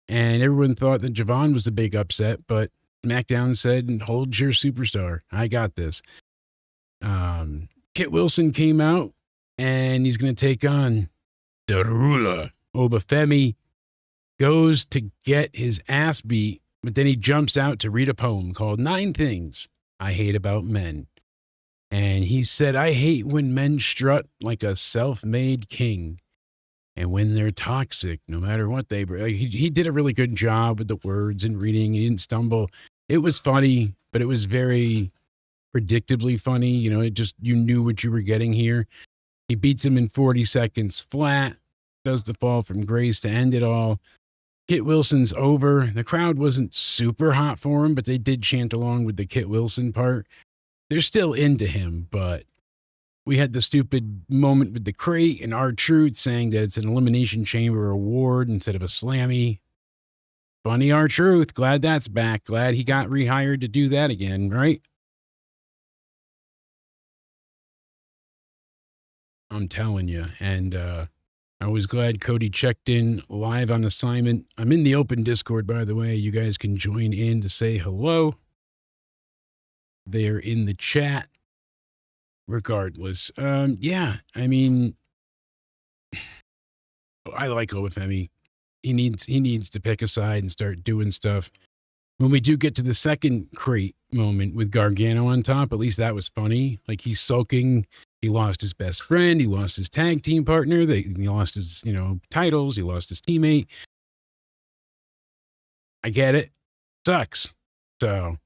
B: and everyone thought that Javon was the big upset, but SmackDown said, hold your superstar. I got this. Kit Wilson came out, and he's going to take on the ruler. Oba Femi goes to get his ass beat, but then he jumps out to read a poem called 9 Things I Hate About Men. And he said, I hate when men strut like a self-made king. And when they're toxic, no matter what they bring. He did a really good job with the words and reading. He didn't stumble. It was funny, but it was very predictably funny. It just, you knew what you were getting here. He beats him in 40 seconds flat, does the fall from grace to end it all. Kit Wilson's over. The crowd wasn't super hot for him, but they did chant along with the Kit Wilson part. They're still into him, but we had the stupid moment with the crate and R-Truth saying that it's an Elimination Chamber award instead of a Slammy. Funny R-Truth. Glad that's back. Glad he got rehired to do that again, right? I'm telling you. And I was glad Cody checked in live on assignment. I'm in the open Discord, by the way. You guys can join in to say hello. They're in the chat. Regardless. Yeah, I mean, I like Oba Femi. he needs to pick a side and start doing stuff. When we do get to the second crate moment with Gargano on top, at least that was funny. Like, he's sulking. He lost his best friend. He lost his tag team partner. He lost his, titles. He lost his teammate. I get it. Sucks. So,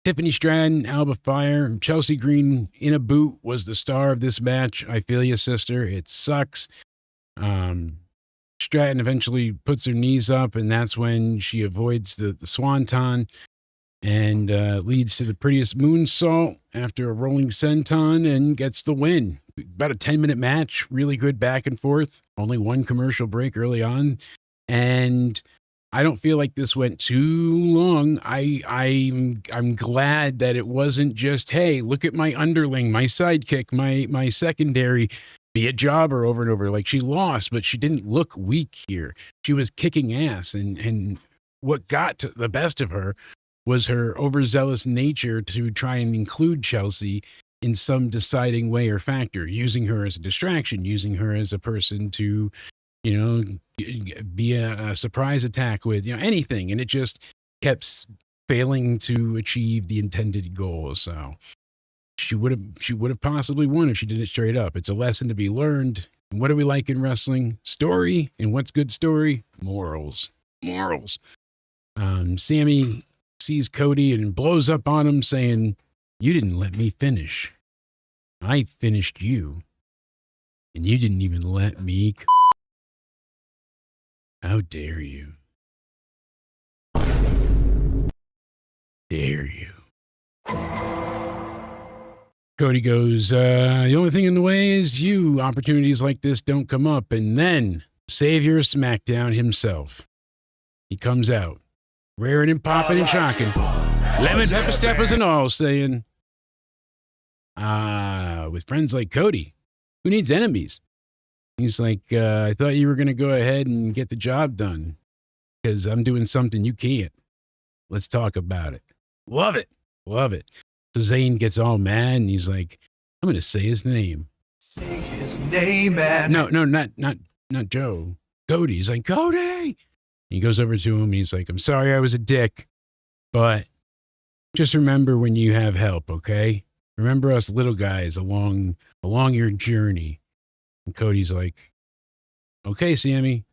B: Tiffany Stratton, Alba Fire, Chelsea Green in a boot was the star of this match. I feel you, sister. It sucks. Stratton eventually puts her knees up, and that's when she avoids the swanton and leads to the prettiest moonsault after a rolling senton and gets the win. About a 10-minute match, really good back and forth. Only one commercial break early on, and I don't feel like this went too long. I'm glad that it wasn't just, hey, look at my underling, my sidekick, my secondary, be a jobber over and over. Like, she lost, but she didn't look weak here. She was kicking ass, and what got to the best of her was her overzealous nature to try and include Chelsea in some deciding way or factor, using her as a distraction, using her as a person to, be a surprise attack with, anything. And it just kept failing to achieve the intended goal. So she would have possibly won if she did it straight up. It's a lesson to be learned. And what do we like in wrestling? Story. And what's good story? Morals. Sammy sees Cody and blows up on him, saying, "You didn't let me finish. I finished you. And you didn't even let me. How dare you? Dare you?" Cody goes, "The only thing in the way is you. Opportunities like this don't come up." And then, savior of SmackDown himself, he comes out, raring and popping and shocking, lemon pepper steppers and all, saying, with friends like Cody, who needs enemies? He's like, "I thought you were going to go ahead and get the job done because I'm doing something you can't. Let's talk about it." Love it. So Zayn gets all mad and he's like, "I'm going to say his name."
A: Say his name, man.
B: No, not Joe. Cody. He's like, "Cody." He goes over to him and he's like, "I'm sorry I was a dick, but just remember when you have help, okay? Remember us little guys along your journey." And Cody's like, "Okay, Sammy,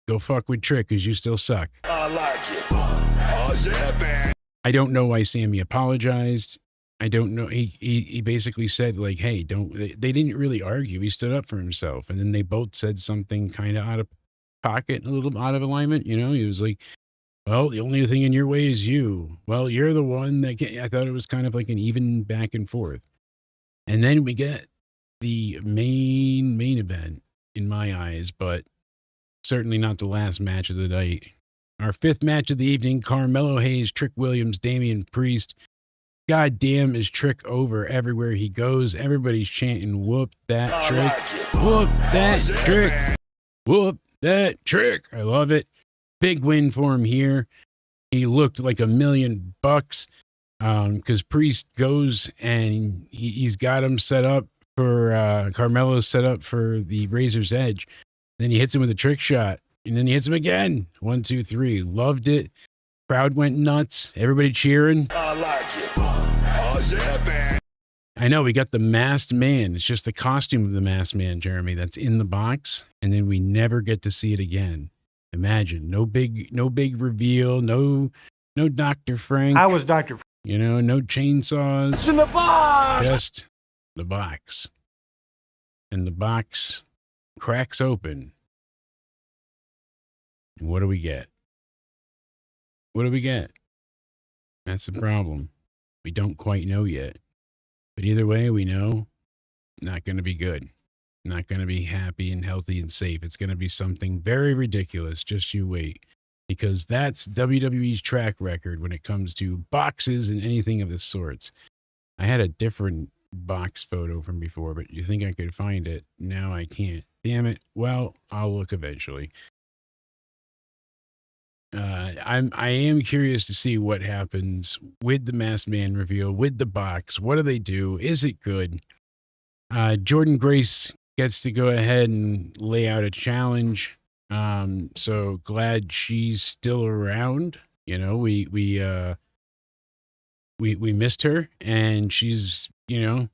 B: go fuck with Trick because you still suck."
A: I like it. Oh, yeah, man.
B: I don't know why Sammy apologized. I don't know. He basically said, like, "Hey, don't." They didn't really argue. He stood up for himself, and then they both said something kind of out of pocket, a little out of alignment. He was like, "Well, the only thing in your way is you. Well, you're the one that I thought it was kind of like an even back and forth. And then we get the main event in my eyes, but certainly not the last match of the night. Our fifth match of the evening, Carmelo Hayes, Trick Williams, Damian Priest. God damn, is Trick over everywhere he goes. Everybody's chanting, "Whoop that Trick. Whoop that Trick. Whoop that Trick." I love it. Big win for him here. He looked like $1 million because Priest goes and he's got him set up for Carmelo's set up for the Razor's Edge. Then he hits him with a trick shot. And then he hits him again. 1, 2, 3. Loved it. Crowd went nuts. Everybody cheering.
A: I like it. Oh, yeah, man.
B: I know, we got the masked man. It's just the costume of the masked man, Jeremy, that's in the box. And then we never get to see it again. Imagine. No big reveal. No Dr. Frank.
E: I was Dr.
B: No chainsaws.
A: It's in the box.
B: Just the box. And the box cracks open. What do we get? That's the problem. We don't quite know yet. But either way, we know not going to be good. Not going to be happy and healthy and safe. It's going to be something very ridiculous. Just you wait. Because that's WWE's track record when it comes to boxes and anything of the sorts. I had a different box photo from before, but you think I could find it. Now I can't. Damn it. Well, I'll look eventually. I am curious to see what happens with the Masked Man reveal, with the box. What do they do? Is it good? Jordan Grace gets to go ahead and lay out a challenge. So glad she's still around. You know, we missed her, and she's, gonna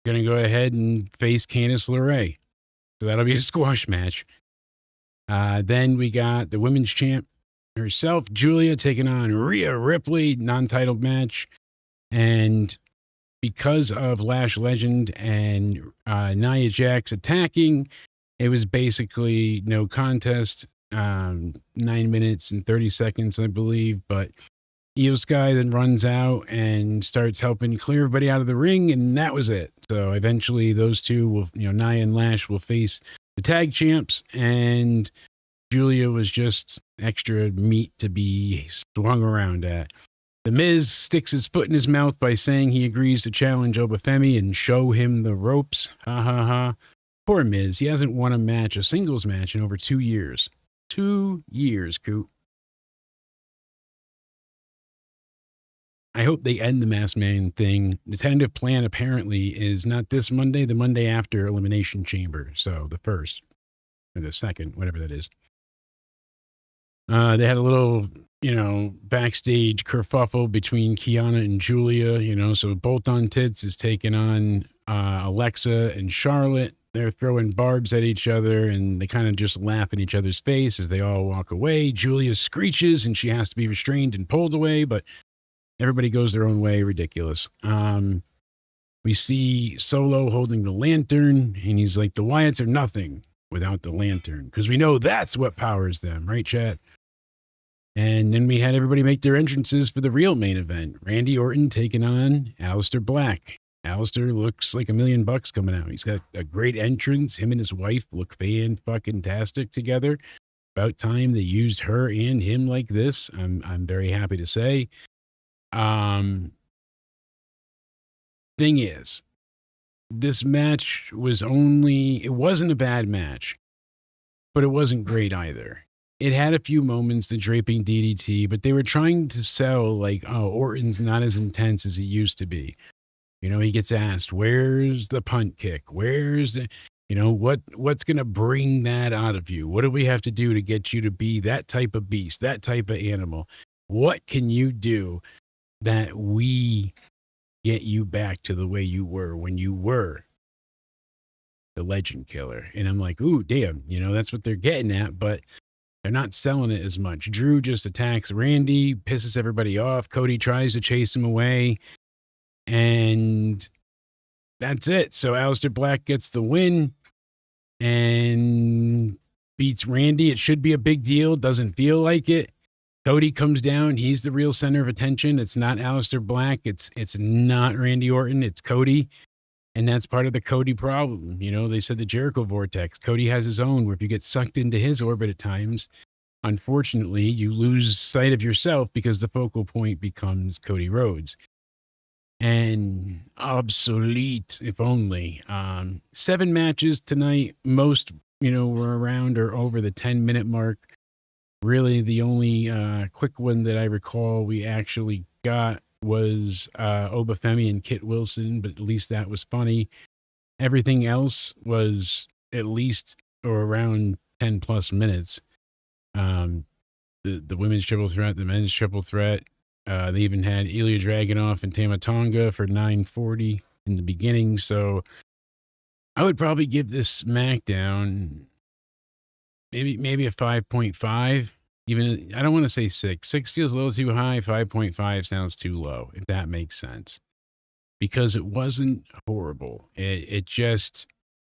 B: go ahead and face Candice LeRae. So that'll be a squash match. Then we got the women's champ herself, Julia, taking on Rhea Ripley, non-title match. And because of Lash Legend and Nia Jax attacking, it was basically no contest, 9 minutes and 30 seconds, I believe. But Io Sky then runs out and starts helping clear everybody out of the ring, and that was it. So eventually those two will, Nia and Lash will face the tag champs, and Julia was just extra meat to be swung around at. The Miz sticks his foot in his mouth by saying he agrees to challenge Oba Femi and show him the ropes. Ha ha ha. Poor Miz. He hasn't won a singles match in over 2 years. 2 years, Coop. I hope they end the Masked Man thing. The tentative plan apparently is not this Monday, the Monday after Elimination Chamber. So the 1st or the 2nd, whatever that is. They had a little, backstage kerfuffle between Kiana and Julia, so Bolt on Tits is taking on Alexa and Charlotte. They're throwing barbs at each other, and they kind of just laugh in each other's face as they all walk away. Julia screeches, and she has to be restrained and pulled away, but everybody goes their own way. Ridiculous. We see Solo holding the lantern, and he's like, the Wyatts are nothing without the lantern, because we know that's what powers them, right, chat? And then we had everybody make their entrances for the real main event. Randy Orton taking on Aleister Black. Aleister looks like $1 million coming out. He's got a great entrance. Him and his wife look fan-fucking-tastic together. About time they used her and him like this. I'm very happy to say. Thing is, this match it wasn't a bad match, but it wasn't great either. It had a few moments, the draping DDT, but they were trying to sell like, oh, Orton's not as intense as he used to be. He gets asked, where's the punt kick? Where's the, what's going to bring that out of you? What do we have to do to get you to be that type of beast, that type of animal? What can you do that we get you back to the way you were when you were the legend killer? And I'm like, ooh, damn, that's what they're getting at, but they're not selling it as much. Drew just attacks Randy, pisses everybody off. Cody tries to chase him away, and that's it. So Aleister Black gets the win and beats Randy. It should be a big deal. Doesn't feel like it. Cody comes down. He's the real center of attention. It's not Aleister Black. It's not Randy Orton. It's Cody. And that's part of the Cody problem. They said the Jericho vortex. Cody has his own, where if you get sucked into his orbit at times, unfortunately, you lose sight of yourself because the focal point becomes Cody Rhodes. And obsolete, if only. 7 matches tonight. Most, were around or over the 10-minute mark. Really, the only quick one that I recall we actually got was Oba Femi and Kit Wilson, but at least that was funny. Everything else was at least or around 10 plus minutes. The women's triple threat, the men's triple threat. They even had Ilya Dragunov and Tama Tonga for 9:40 in the beginning. So I would probably give this SmackDown maybe a 5.5. Even, I don't want to say 6. 6 feels a little too high. 5.5 sounds too low, if that makes sense. Because it wasn't horrible. It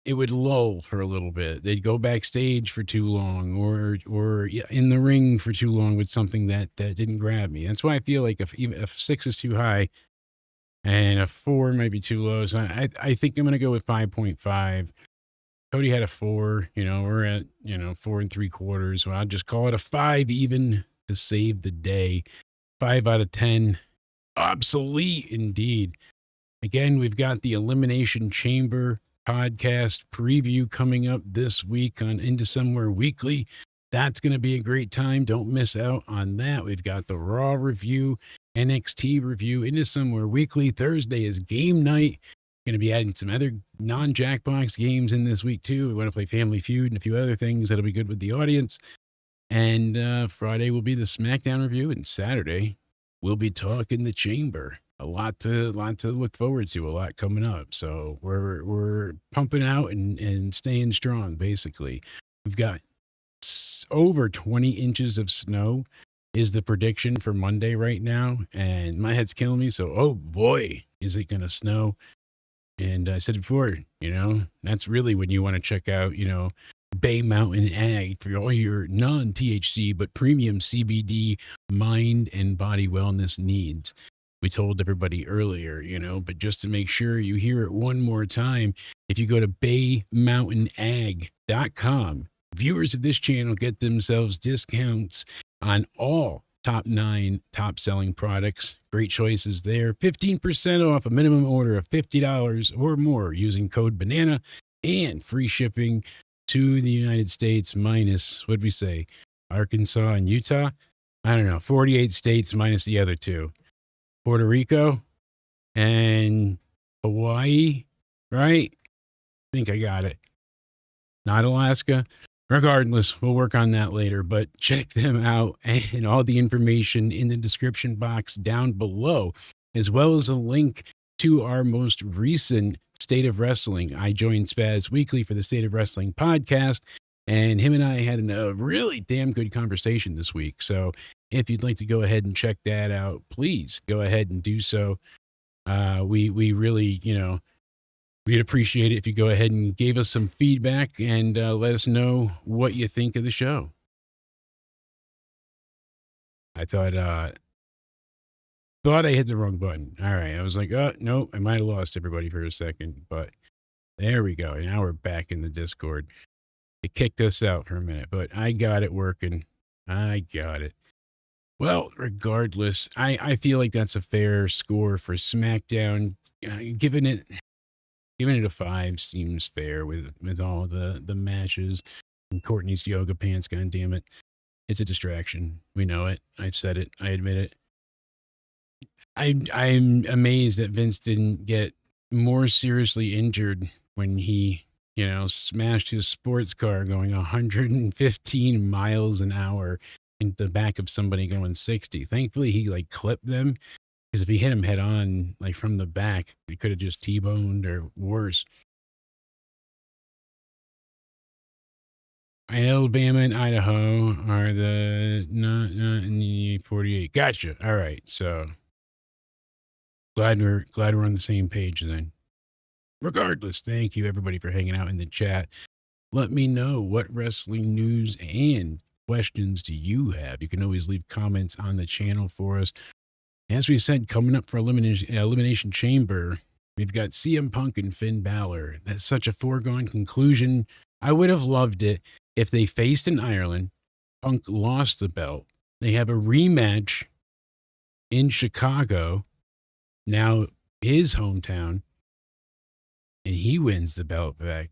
B: would lull for a little bit. They'd go backstage for too long or in the ring for too long with something that didn't grab me. That's why I feel like if 6 is too high and a 4 might be too low. So I think I'm going to go with 5.5. Cody had a 4, we're at, 4 3/4. Well, I'll just call it a 5 even to save the day. 5 out of 10. Obsolete indeed. Again, we've got the Elimination Chamber podcast preview coming up this week on Into Somewhere Weekly. That's going to be a great time. Don't miss out on that. We've got the Raw review, NXT review, Into Somewhere Weekly. Thursday is game night. Going to be adding some other non-Jackbox games in this week too. We want to play Family Feud and a few other things that'll be good with the audience. And Friday will be the SmackDown review, and Saturday we'll be talking the Chamber. A lot to look forward to. A lot coming up. So we're pumping out and staying strong. Basically, we've got over 20 inches of snow is the prediction for Monday right now, and my head's killing me. So, oh boy, is it going to snow? And I said before, that's really when you want to check out, Bay Mountain Ag for all your non-THC but premium CBD mind and body wellness needs. We told everybody earlier, but just to make sure you hear it one more time, if you go to baymountainag.com, viewers of this channel get themselves discounts on all top 9 top-selling products. Great choices there. 15% off a minimum order of $50 or more using code BANANA, and free shipping to the United States minus, what'd we say, Arkansas and Utah? I don't know, 48 states minus the other 2. Puerto Rico and Hawaii, right? I think I got it. Not Alaska. Regardless, we'll work on that later, but check them out and all the information in the description box down below, as well as a link to our most recent State of Wrestling. I joined Spaz weekly for the State of Wrestling podcast, and him and I had a really damn good conversation this week. So if you'd like to go ahead and check that out, please go ahead and do so. We really, we'd appreciate it if you go ahead and gave us some feedback and let us know what you think of the show. I thought I hit the wrong button. All right. I was like, oh, no, I might have lost everybody for a second, but there we go. Now we're back in the Discord. It kicked us out for a minute, but I got it working. I got it. Well, regardless, I feel like that's a fair score for SmackDown. Giving it a 5 seems fair with all the matches. And Courtney's yoga pants, god damn it. It's a distraction. We know it. I've said it. I admit it. I'm amazed that Vince didn't get more seriously injured when he, smashed his sports car going 115 miles an hour in the back of somebody going 60. Thankfully, he clipped them. Because if he hit him head on, from the back, he could have just T-boned or worse. Alabama and Idaho are the not in the 48. Gotcha. All right. So glad we're on the same page then. Regardless, thank you everybody for hanging out in the chat. Let me know what wrestling news and questions do you have. You can always leave comments on the channel for us. As we said, coming up for Elimination Chamber, we've got CM Punk and Finn Balor. That's such a foregone conclusion. I would have loved it if they faced in Ireland. Punk lost the belt. They have a rematch in Chicago, now his hometown, and he wins the belt back.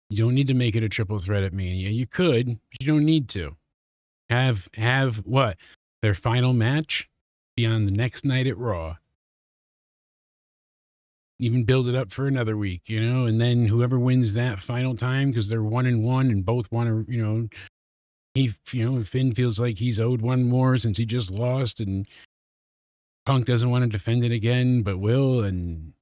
B: You don't need to make it a triple threat at Mania. You could, but you don't need to. Have what? Their final match be on the next night at Raw. Even build it up for another week, and then whoever wins that final time, because they're 1-1 and both want to, Finn feels like he's owed one more since he just lost, and Punk doesn't want to defend it again, but will, and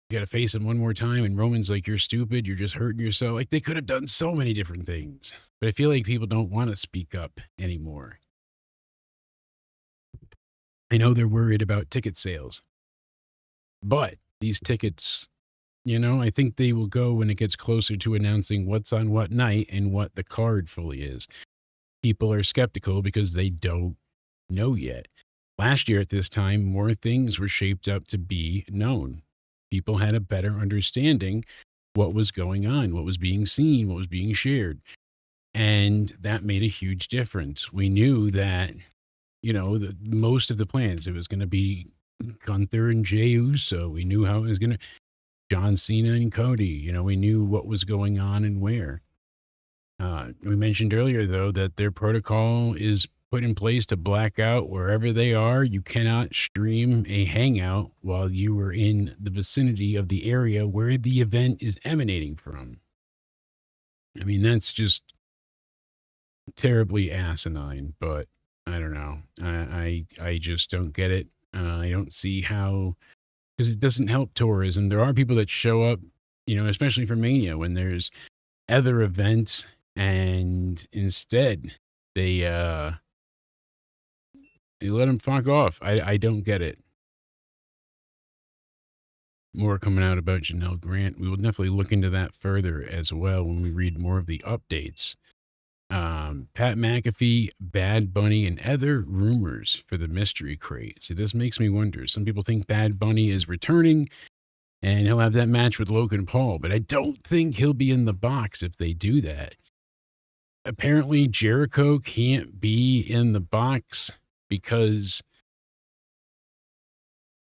B: you got to face him one more time, and Roman's like, you're stupid, you're just hurting yourself. They could have done so many different things, but I feel like people don't want to speak up anymore. I know they're worried about ticket sales, but these tickets, I think they will go when it gets closer to announcing what's on what night and what the card fully is. People are skeptical because they don't know yet. Last year at this time, more things were shaped up to be known. People had a better understanding what was going on, what was being seen, what was being shared. And that made a huge difference. We knew that, most of the plans, it was going to be Gunther and Jey Uso. We knew how it was going to, John Cena and Cody, we knew what was going on and where. We mentioned earlier, though, that their protocol is put in place to black out wherever they are. You cannot stream a hangout while you are in the vicinity of the area where the event is emanating from. I mean, that's just terribly asinine, but I don't know. I just don't get it. I don't see how, because it doesn't help tourism. There are people that show up, especially for Mania when there's other events, and instead they let them fuck off. I don't get it. More coming out about Janelle Grant. We will definitely look into that further as well when we read more of the updates. Pat McAfee, Bad Bunny, and other rumors for the mystery crate. So this makes me wonder. Some people think Bad Bunny is returning and he'll have that match with Logan Paul, but I don't think he'll be in the box if they do that. Apparently, Jericho can't be in the box because,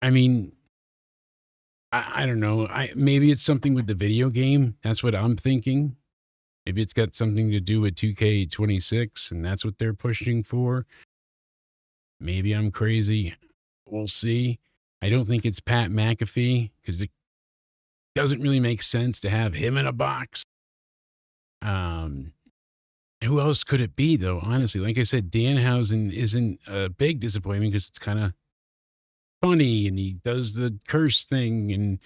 B: I mean, I don't know. Maybe it's something with the video game. That's what I'm thinking. Maybe it's got something to do with 2K26, and that's what they're pushing for. Maybe I'm crazy. We'll see. I don't think it's Pat McAfee because it doesn't really make sense to have him in a box. Who else could it be, though? Honestly, like I said, Danhausen isn't a big disappointment because it's kind of funny, and he does the curse thing, and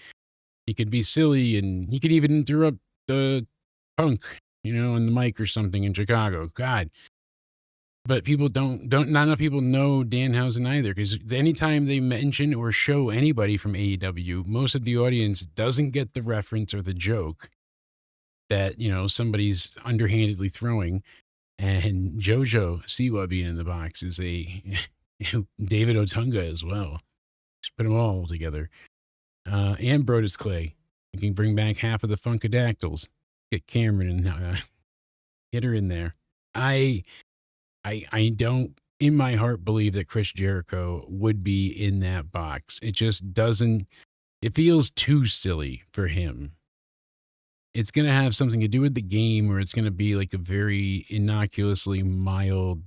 B: he could be silly, and he could even interrupt the Punk, on the mic or something in Chicago. God. But people don't not enough people know Danhausen either, because anytime they mention or show anybody from AEW, most of the audience doesn't get the reference or the joke that, somebody's underhandedly throwing. And JoJo Siwa being in the box is a David Otunga as well. Just put them all together. And Brodus Clay. You can bring back half of the Funkadactyls. Get Cameron and get her in there. I don't, in my heart, believe that Chris Jericho would be in that box. It just doesn't, it feels too silly for him. It's going to have something to do with the game, or it's going to be like a very innocuously mild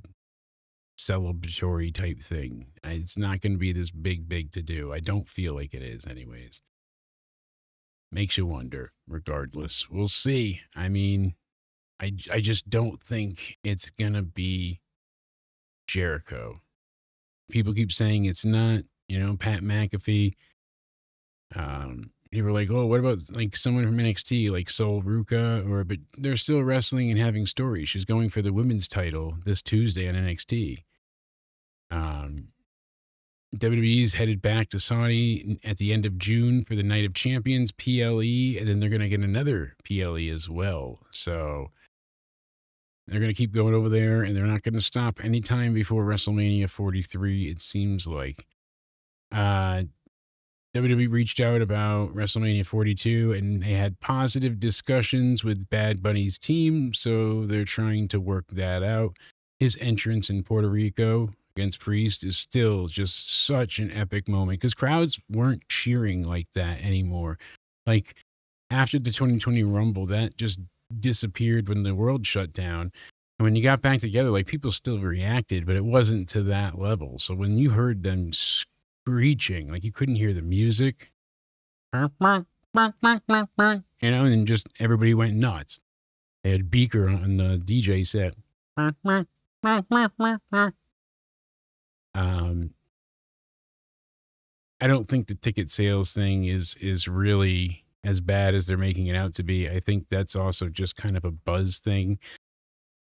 B: celebratory type thing. It's not going to be this big to do. I don't feel like it is anyways. Makes you wonder, regardless. We'll see. I mean, I just don't think it's going to be Jericho. People keep saying it's not, Pat McAfee. People are like, oh, what about like someone from NXT, like Sol Ruka? But they're still wrestling and having stories. She's going for the women's title this Tuesday on NXT. WWE's headed back to Saudi at the end of June for the Night of Champions, PLE, and then they're going to get another PLE as well. So they're going to keep going over there, and they're not going to stop anytime before WrestleMania 43, it seems like. WWE reached out about WrestleMania 42, and they had positive discussions with Bad Bunny's team, so they're trying to work that out. His entrance in Puerto Rico against Priest is still just such an epic moment, because crowds weren't cheering like that anymore. Like, after the 2020 Rumble, that just disappeared when the world shut down. And when you got back together, like, people still reacted, but it wasn't to that level. So when you heard them screeching, like, you couldn't hear the music, and just everybody went nuts. They had Beaker on the DJ set. I don't think the ticket sales thing is really as bad as they're making it out to be. I think that's also just kind of a buzz thing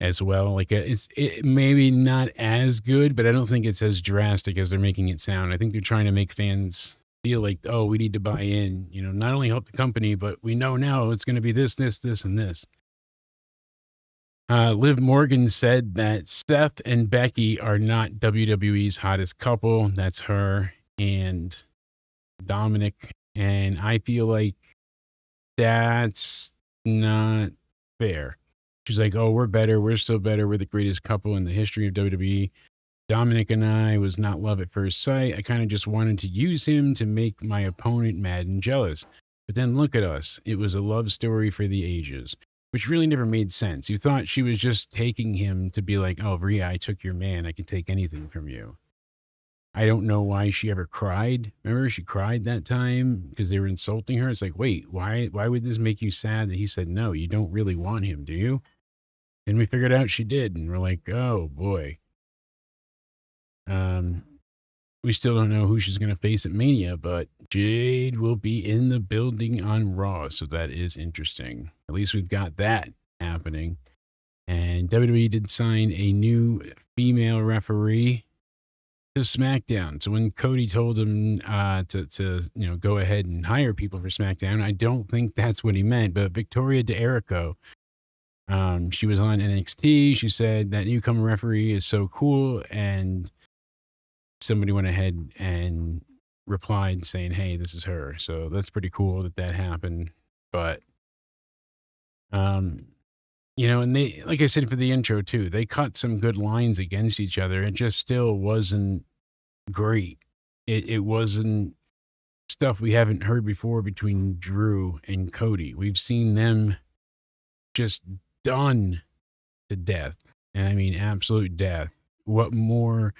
B: as well. Like, it maybe not as good, but I don't think it's as drastic as they're making it sound. I think they're trying to make fans feel like, oh, we need to buy in, not only help the company, but we know now it's going to be this, and this. Liv Morgan said that Seth and Becky are not WWE's hottest couple. That's her and Dominic. And I feel like that's not fair. She's like, oh, we're better. We're still better. We're the greatest couple in the history of WWE. Dominic and I was not love at first sight. I kind of just wanted to use him to make my opponent mad and jealous. But then look at us. It was a love story for the ages. which really never made sense. You thought she was just taking him to be like, oh, Rhea, I took your man. I can take anything from you. I don't know why she ever cried. Remember, she cried that time because they were insulting her. It's like, wait, why would this make you sad that he said no? You don't really want him, do you? And we figured out she did, and we're like, oh boy. We still don't know who she's going to face at Mania, but Jade will be in the building on Raw, so that is interesting. At least we've got that happening. And WWE did sign a new female referee to SmackDown. So when Cody told him to go ahead and hire people for SmackDown, I don't think that's what he meant. But Victoria DeErico, she was on NXT. She said that newcomer referee is so cool, and somebody went ahead and replied saying, hey, this is her. So that's pretty cool that happened. But, and they, like I said for the intro too, they cut some good lines against each other. It just still wasn't great. It wasn't stuff we haven't heard before between Drew and Cody. We've seen them just done to death. And I mean, absolute death. What more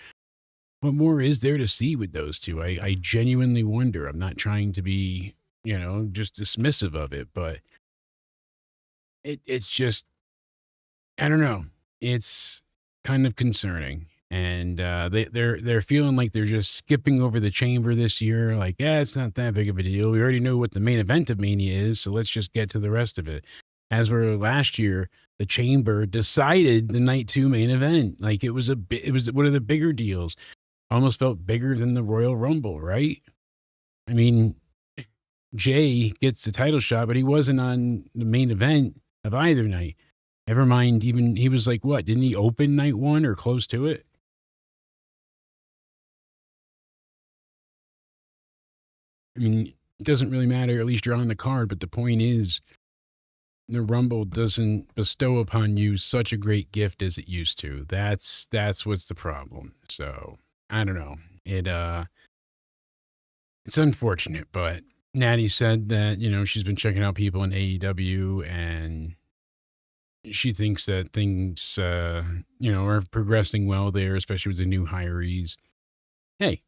B: is there to see with those two? I genuinely wonder. I'm not trying to be, just dismissive of it, but it's just, I don't know. It's kind of concerning. And they're feeling like they're just skipping over the chamber this year. Like, it's not that big of a deal. We already know what the main event of Mania is, so let's just get to the rest of it. As were last year, the chamber decided the night 2 main event. Like it was one of the bigger deals. Almost felt bigger than the Royal Rumble, right? I mean, Jay gets the title shot, but he wasn't on the main event of either night. Never mind, even he was like, what? Didn't he open night 1 or close to it? I mean, it doesn't really matter. At least you're on the card. But the point is, the Rumble doesn't bestow upon you such a great gift as it used to. That's what's the problem. So I don't know. It's unfortunate, but Natty said that, she's been checking out people in AEW and she thinks that things, are progressing well there, especially with the new hirees. Hey,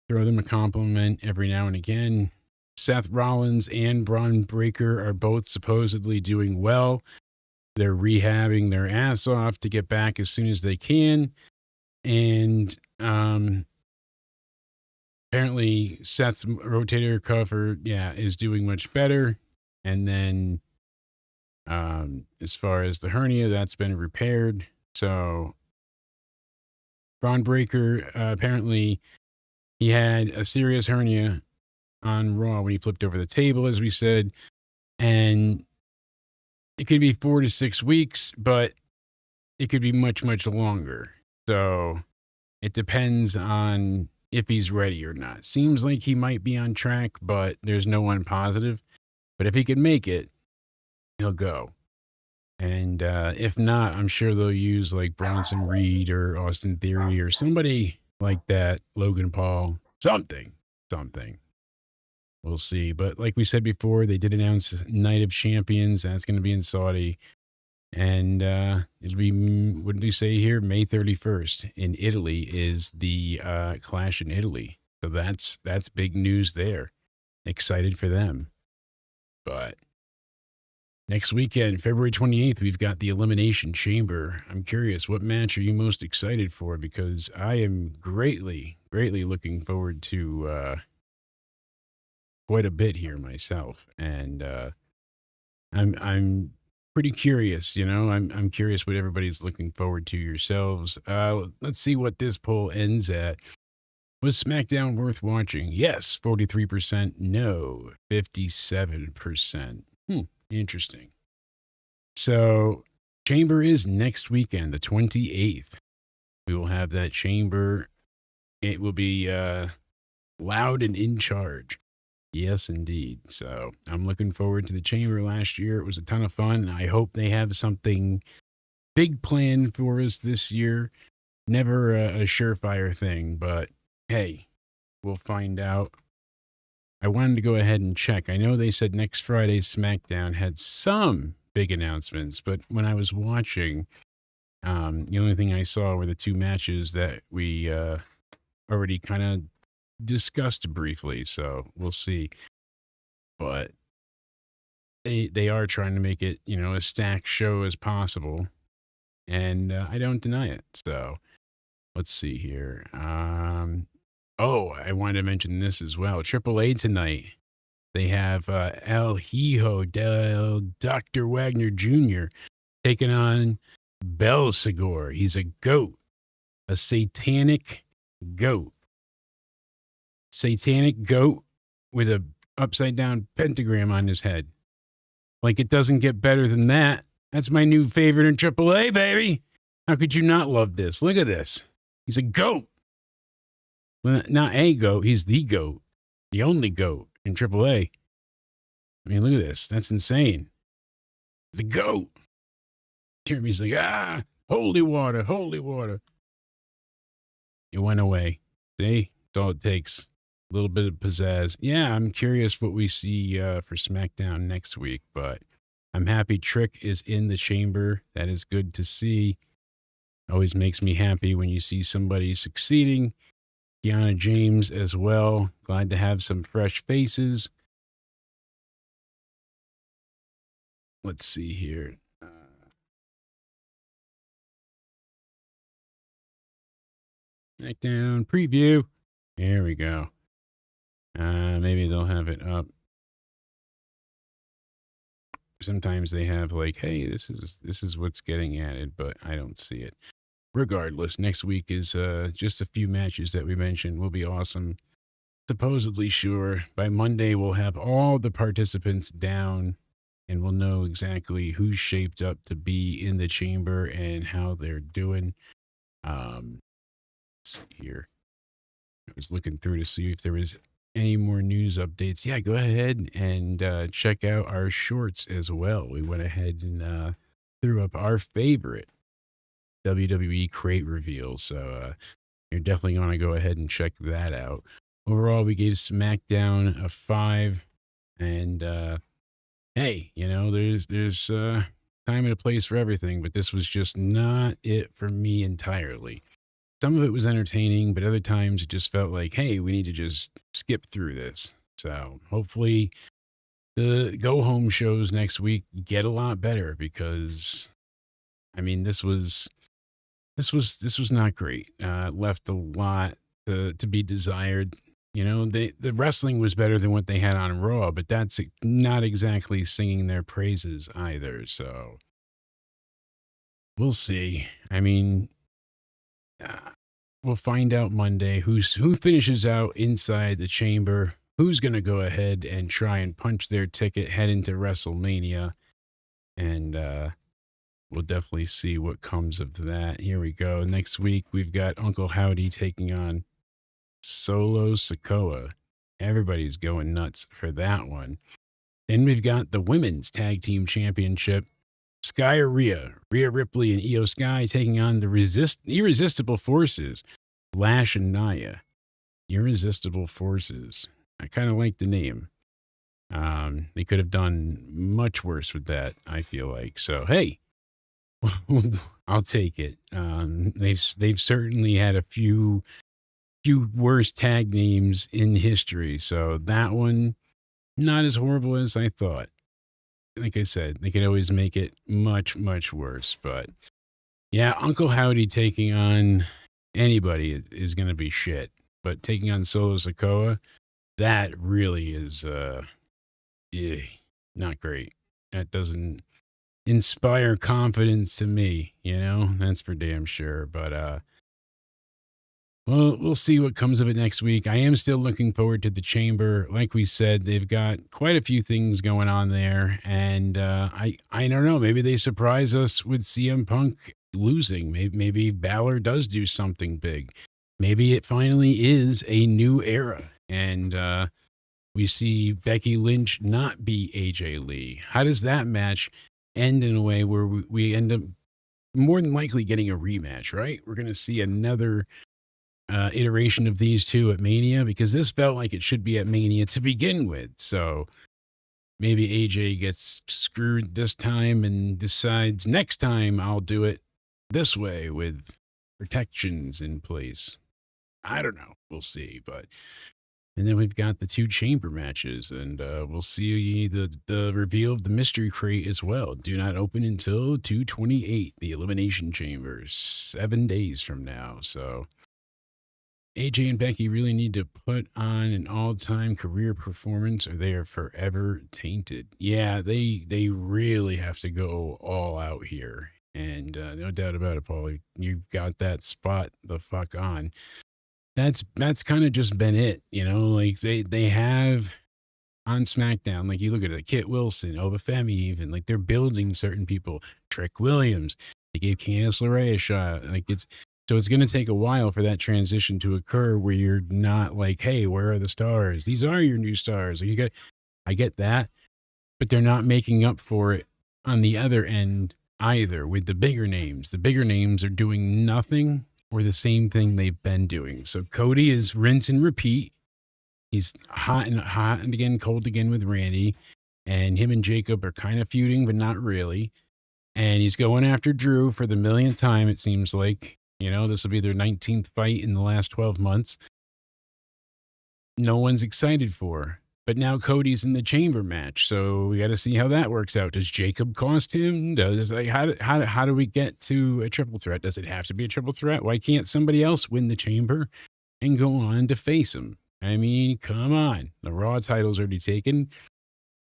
B: throw them a compliment every now and again. Seth Rollins and Braun Breaker are both supposedly doing well. They're rehabbing their ass off to get back as soon as they can. And apparently Seth's rotator cuff is doing much better. And then as far as the hernia, that's been repaired. So Braun Breaker, apparently he had a serious hernia on Raw when he flipped over the table, as we said. And it could be 4 to 6 weeks, but it could be much, much longer. So it depends on if he's ready or not. Seems like he might be on track, but there's no one positive. But if he can make it, he'll go. And if not, I'm sure they'll use like Bronson Reed or Austin Theory or somebody like that, Logan Paul, something. We'll see. But like we said before, they did announce Night of Champions. That's going to be in Saudi. And it'll be, what did we say here? May 31st in Italy is the Clash in Italy. So that's big news there. Excited for them. But next weekend, February 28th, we've got the Elimination Chamber. I'm curious, what match are you most excited for? Because I am greatly looking forward to quite a bit here myself. And I'm pretty curious, I'm curious what everybody's looking forward to yourselves. Let's see what this poll ends at. Was SmackDown worth watching? Yes, 43%. No, 57%. Interesting. So, Chamber is next weekend, the 28th. We will have that Chamber. It will be loud and in charge. Yes, indeed. So, I'm looking forward to the Chamber. Last year, it was a ton of fun. I hope they have something big planned for us this year. Never a surefire thing, but hey, we'll find out. I wanted to go ahead and check. I know they said next Friday's SmackDown had some big announcements. But when I was watching, the only thing I saw were the two matches that we already kind of discussed briefly. So we'll see. But they are trying to make it, as stacked show as possible. And I don't deny it. So let's see here. I wanted to mention this as well. AAA tonight. They have El Hijo del Dr. Wagner Jr. taking on Belsigor. He's a goat, a satanic goat. Satanic goat with a upside down pentagram on his head. Like it doesn't get better than that. That's my new favorite in AAA, baby. How could you not love this? Look at this. He's a goat. Well, not a goat. He's the goat. The only goat in AAA. I mean, look at this. That's insane. It's a goat. Jeremy's like, holy water, holy water. It went away. See? That's all it takes. A little bit of pizzazz. Yeah, I'm curious what we see for SmackDown next week, but I'm happy Trick is in the chamber. That is good to see. Always makes me happy when you see somebody succeeding. Kiana James as well. Glad to have some fresh faces. Let's see here. SmackDown preview. There we go. Maybe they'll have it up. Sometimes they have like, hey, this is what's getting added, but I don't see it. Regardless, next week is just a few matches that we mentioned will be awesome. Supposedly sure. By Monday, we'll have all the participants down and we'll know exactly who's shaped up to be in the chamber and how they're doing. Let's see here. I was looking through to see if there was any more news updates. Yeah, go ahead and check out our shorts as well. We went ahead and threw up our favorite WWE crate reveal. So you're definitely going to go ahead and check that out. Overall, we gave SmackDown a 5. And hey, there's time and a place for everything, but this was just not it for me entirely. Some of it was entertaining, but other times it just felt like, hey, we need to just skip through this. So hopefully the go-home shows next week get a lot better because, I mean, this was not great. Left a lot to be desired. The wrestling was better than what they had on Raw, but that's not exactly singing their praises either. So we'll see. I mean, we'll find out Monday who finishes out inside the chamber, who's going to go ahead and try and punch their ticket, head into WrestleMania, and we'll definitely see what comes of that. Here we go. Next week, we've got Uncle Howdy taking on Solo Sikoa. Everybody's going nuts for that one. Then we've got the Women's Tag Team Championship. Sky Rhea Ripley and Io Sky taking on the Irresistible Forces, Lash and Nia. Irresistible Forces. I kind of like the name. They could have done much worse with that, I feel like. So, hey, I'll take it. They've certainly had a few worse tag names in history. So that one, not as horrible as I thought. Like I said, they could always make it much, much worse. But yeah, Uncle Howdy taking on anybody is going to be shit. But taking on Solo Sikoa, that really is not great. That doesn't inspire confidence to me, That's for damn sure. But well, we'll see what comes of it next week. I am still looking forward to the chamber. Like we said, they've got quite a few things going on there. And I don't know. Maybe they surprise us with CM Punk losing. Maybe Balor does do something big. Maybe it finally is a new era. And we see Becky Lynch not be AJ Lee. How does that match end in a way where we end up more than likely getting a rematch, right? We're going to see another iteration of these two at Mania, because this felt like it should be at Mania to begin with. So maybe AJ gets screwed this time and decides next time I'll do it this way with protections in place. I don't know. We'll see. And then we've got the 2 chamber matches, and we'll see the reveal of the mystery crate as well. Do not open until 2/28, the Elimination Chambers, 7 days from now. So AJ and Becky really need to put on an all-time career performance, or they are forever tainted. Yeah, they really have to go all out here, and no doubt about it, Paul. You've got that spot the fuck on. That's kind of just been it, like they have on SmackDown, like you look at it, Kit Wilson, Oba Femi, even like they're building certain people. Trick Williams, they gave Candice LeRae a shot. Like it's going to take a while for that transition to occur where you're not like, hey, where are the stars? These are your new stars. Like I get that, but they're not making up for it on the other end either with the bigger names. The bigger names are doing nothing or the same thing they've been doing. So Cody is rinse and repeat. He's hot and again, cold again with Randy. And him and Jacob are kind of feuding, but not really. And he's going after Drew for the millionth time, it seems like. This will be their 19th fight in the last 12 months. No one's excited for. But now Cody's in the chamber match, so we got to see how that works out. Does Jacob cost him? How do we get to a triple threat? Does it have to be a triple threat? Why can't somebody else win the chamber and go on to face him? I mean, come on. The Raw title's already taken.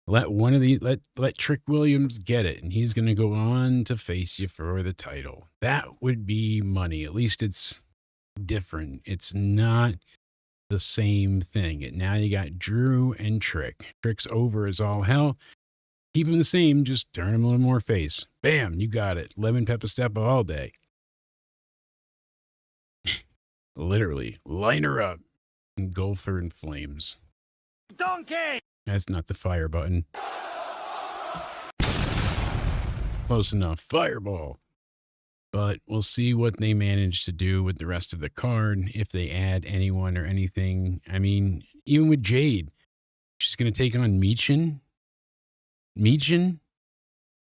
B: Let Trick Williams get it, and he's going to go on to face you for the title. That would be money. At least it's different. It's not the same thing. And now you got Drew and Trick. Trick's over as all hell. Keep him the same, just turn him a little more face. Bam, you got it. Lemon pepper step all day. Literally, line her up. Engulf her in flames.
A: Donkey!
B: That's not the fire button. Close enough. Fireball. But we'll see what they manage to do with the rest of the card, if they add anyone or anything. I mean, even with Jade, she's going to take on Meechin?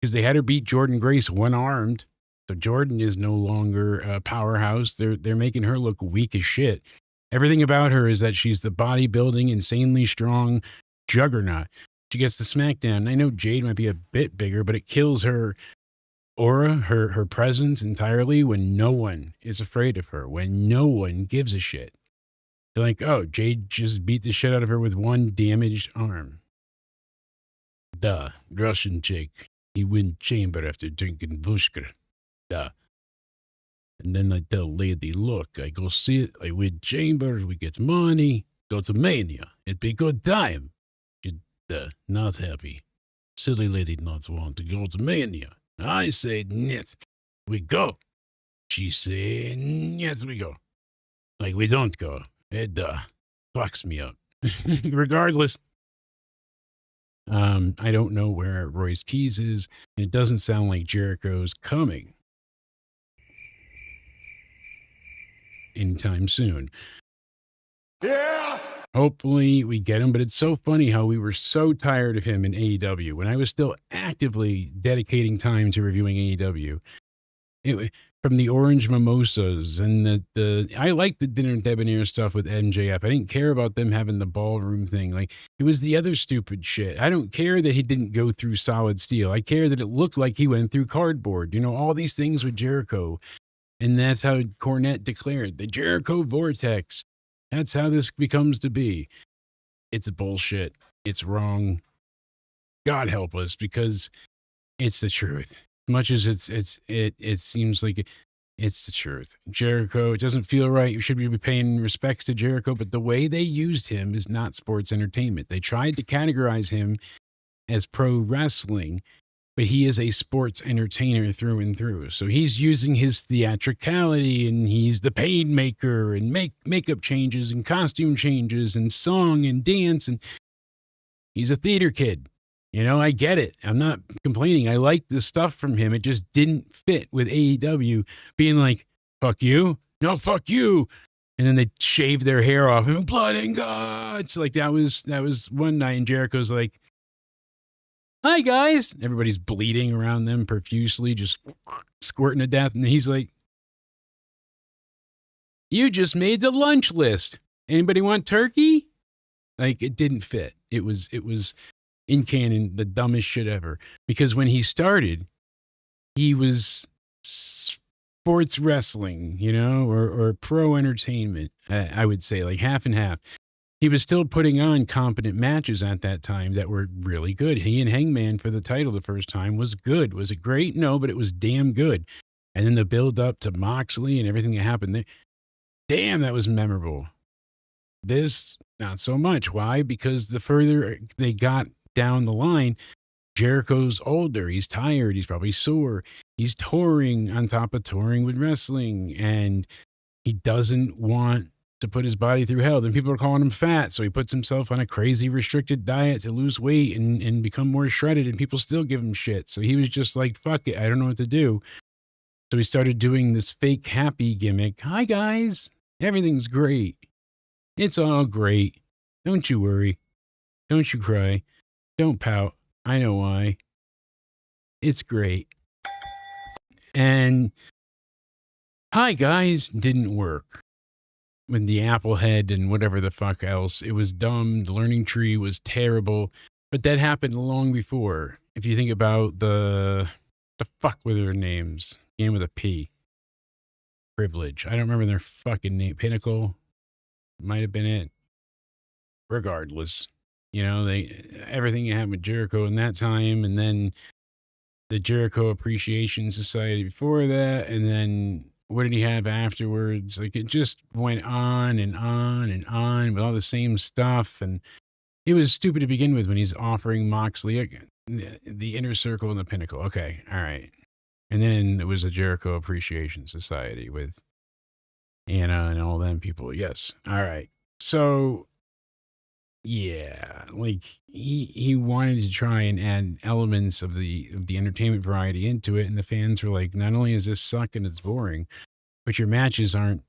B: Because they had her beat Jordan Grace one-armed. So Jordan is no longer a powerhouse. They're making her look weak as shit. Everything about her is that she's the bodybuilding, insanely strong juggernaut. She gets to SmackDown. I know Jade might be a bit bigger, but it kills her aura, her presence entirely when no one is afraid of her, when no one gives a shit. They're like, oh, Jade just beat the shit out of her with one damaged arm. Duh, Russian chick. He win chamber after drinking vodka. Duh. And then I tell lady, look, I go see it, I win chambers, we get money, go to Mania. It'd be a good time. She's not happy. Silly lady not want to go to Mania. I say, нет, we go. She say, нет, we go. Like, we don't go. It fucks me up. Regardless, I don't know where Royce Keys is, and it doesn't sound like Jericho's coming anytime soon.
A: Yeah!
B: Hopefully we get him, but it's so funny how we were so tired of him in AEW. When I was still actively dedicating time to reviewing AEW, from the orange mimosas and I liked the dinner debonair stuff with MJF. I didn't care about them having the ballroom thing. Like, it was the other stupid shit. I don't care that he didn't go through solid steel. I care that it looked like he went through cardboard. All these things with Jericho. And that's how Cornette declared the Jericho Vortex. That's how this becomes to be. It's bullshit. It's wrong. God help us, because it's the truth. As much as it seems like it's the truth. Jericho, it doesn't feel right. You should be paying respects to Jericho, but the way they used him is not sports entertainment. They tried to categorize him as pro wrestling, but he is a sports entertainer through and through. So he's using his theatricality, and he's the pain maker, and makeup changes and costume changes and song and dance, and he's a theater kid. I get it. I'm not complaining. I like the stuff from him. It just didn't fit with AEW being like, fuck you. No, fuck you. And then they shave their hair off and blood and guts. Like that was one night, and Jericho's like, hi guys. Everybody's bleeding around them profusely, just squirting to death. And he's like, you just made the lunch list. Anybody want turkey? Like, it didn't fit. It was in canon the dumbest shit ever. Because when he started, he was sports wrestling, you know, or pro entertainment, I would say, like half and half. He was still putting on competent matches at that time that were really good. He and Hangman for the title the first time was good. Was it great? No, but it was damn good. And then the build up to Moxley and everything that happened there, damn, that was memorable. This, not so much. Why? Because the further they got down the line, Jericho's older. He's tired. He's probably sore. He's touring on top of touring with wrestling. And he doesn't want to put his body through hell. Then people are calling him fat. So he puts himself on a crazy restricted diet to lose weight and become more shredded. And people still give him shit. So he was just like, fuck it. I don't know what to do. So he started doing this fake happy gimmick. Hi, guys. Everything's great. It's all great. Don't you worry. Don't you cry. Don't pout. I know why. It's great. And hi, guys didn't work. With the apple head and whatever the fuck else. It was dumb. The learning tree was terrible. But that happened long before. If you think about the fuck with their names. Game with a P. Privilege. I don't remember their fucking name. Pinnacle. Might have been it. Regardless. You know, everything happened with Jericho in that time, and then the Jericho Appreciation Society before that, and then what did he have afterwards? Like, it just went on and on and on with all the same stuff, and it was stupid to begin with when he's offering Moxley the Inner Circle and the Pinnacle. Okay, all right. And then it was a Jericho Appreciation Society with Anna and all them people. Yes. All right. So, yeah, like he wanted to try and add elements of the entertainment variety into it, and the fans were like, not only is this suck and it's boring, but your matches aren't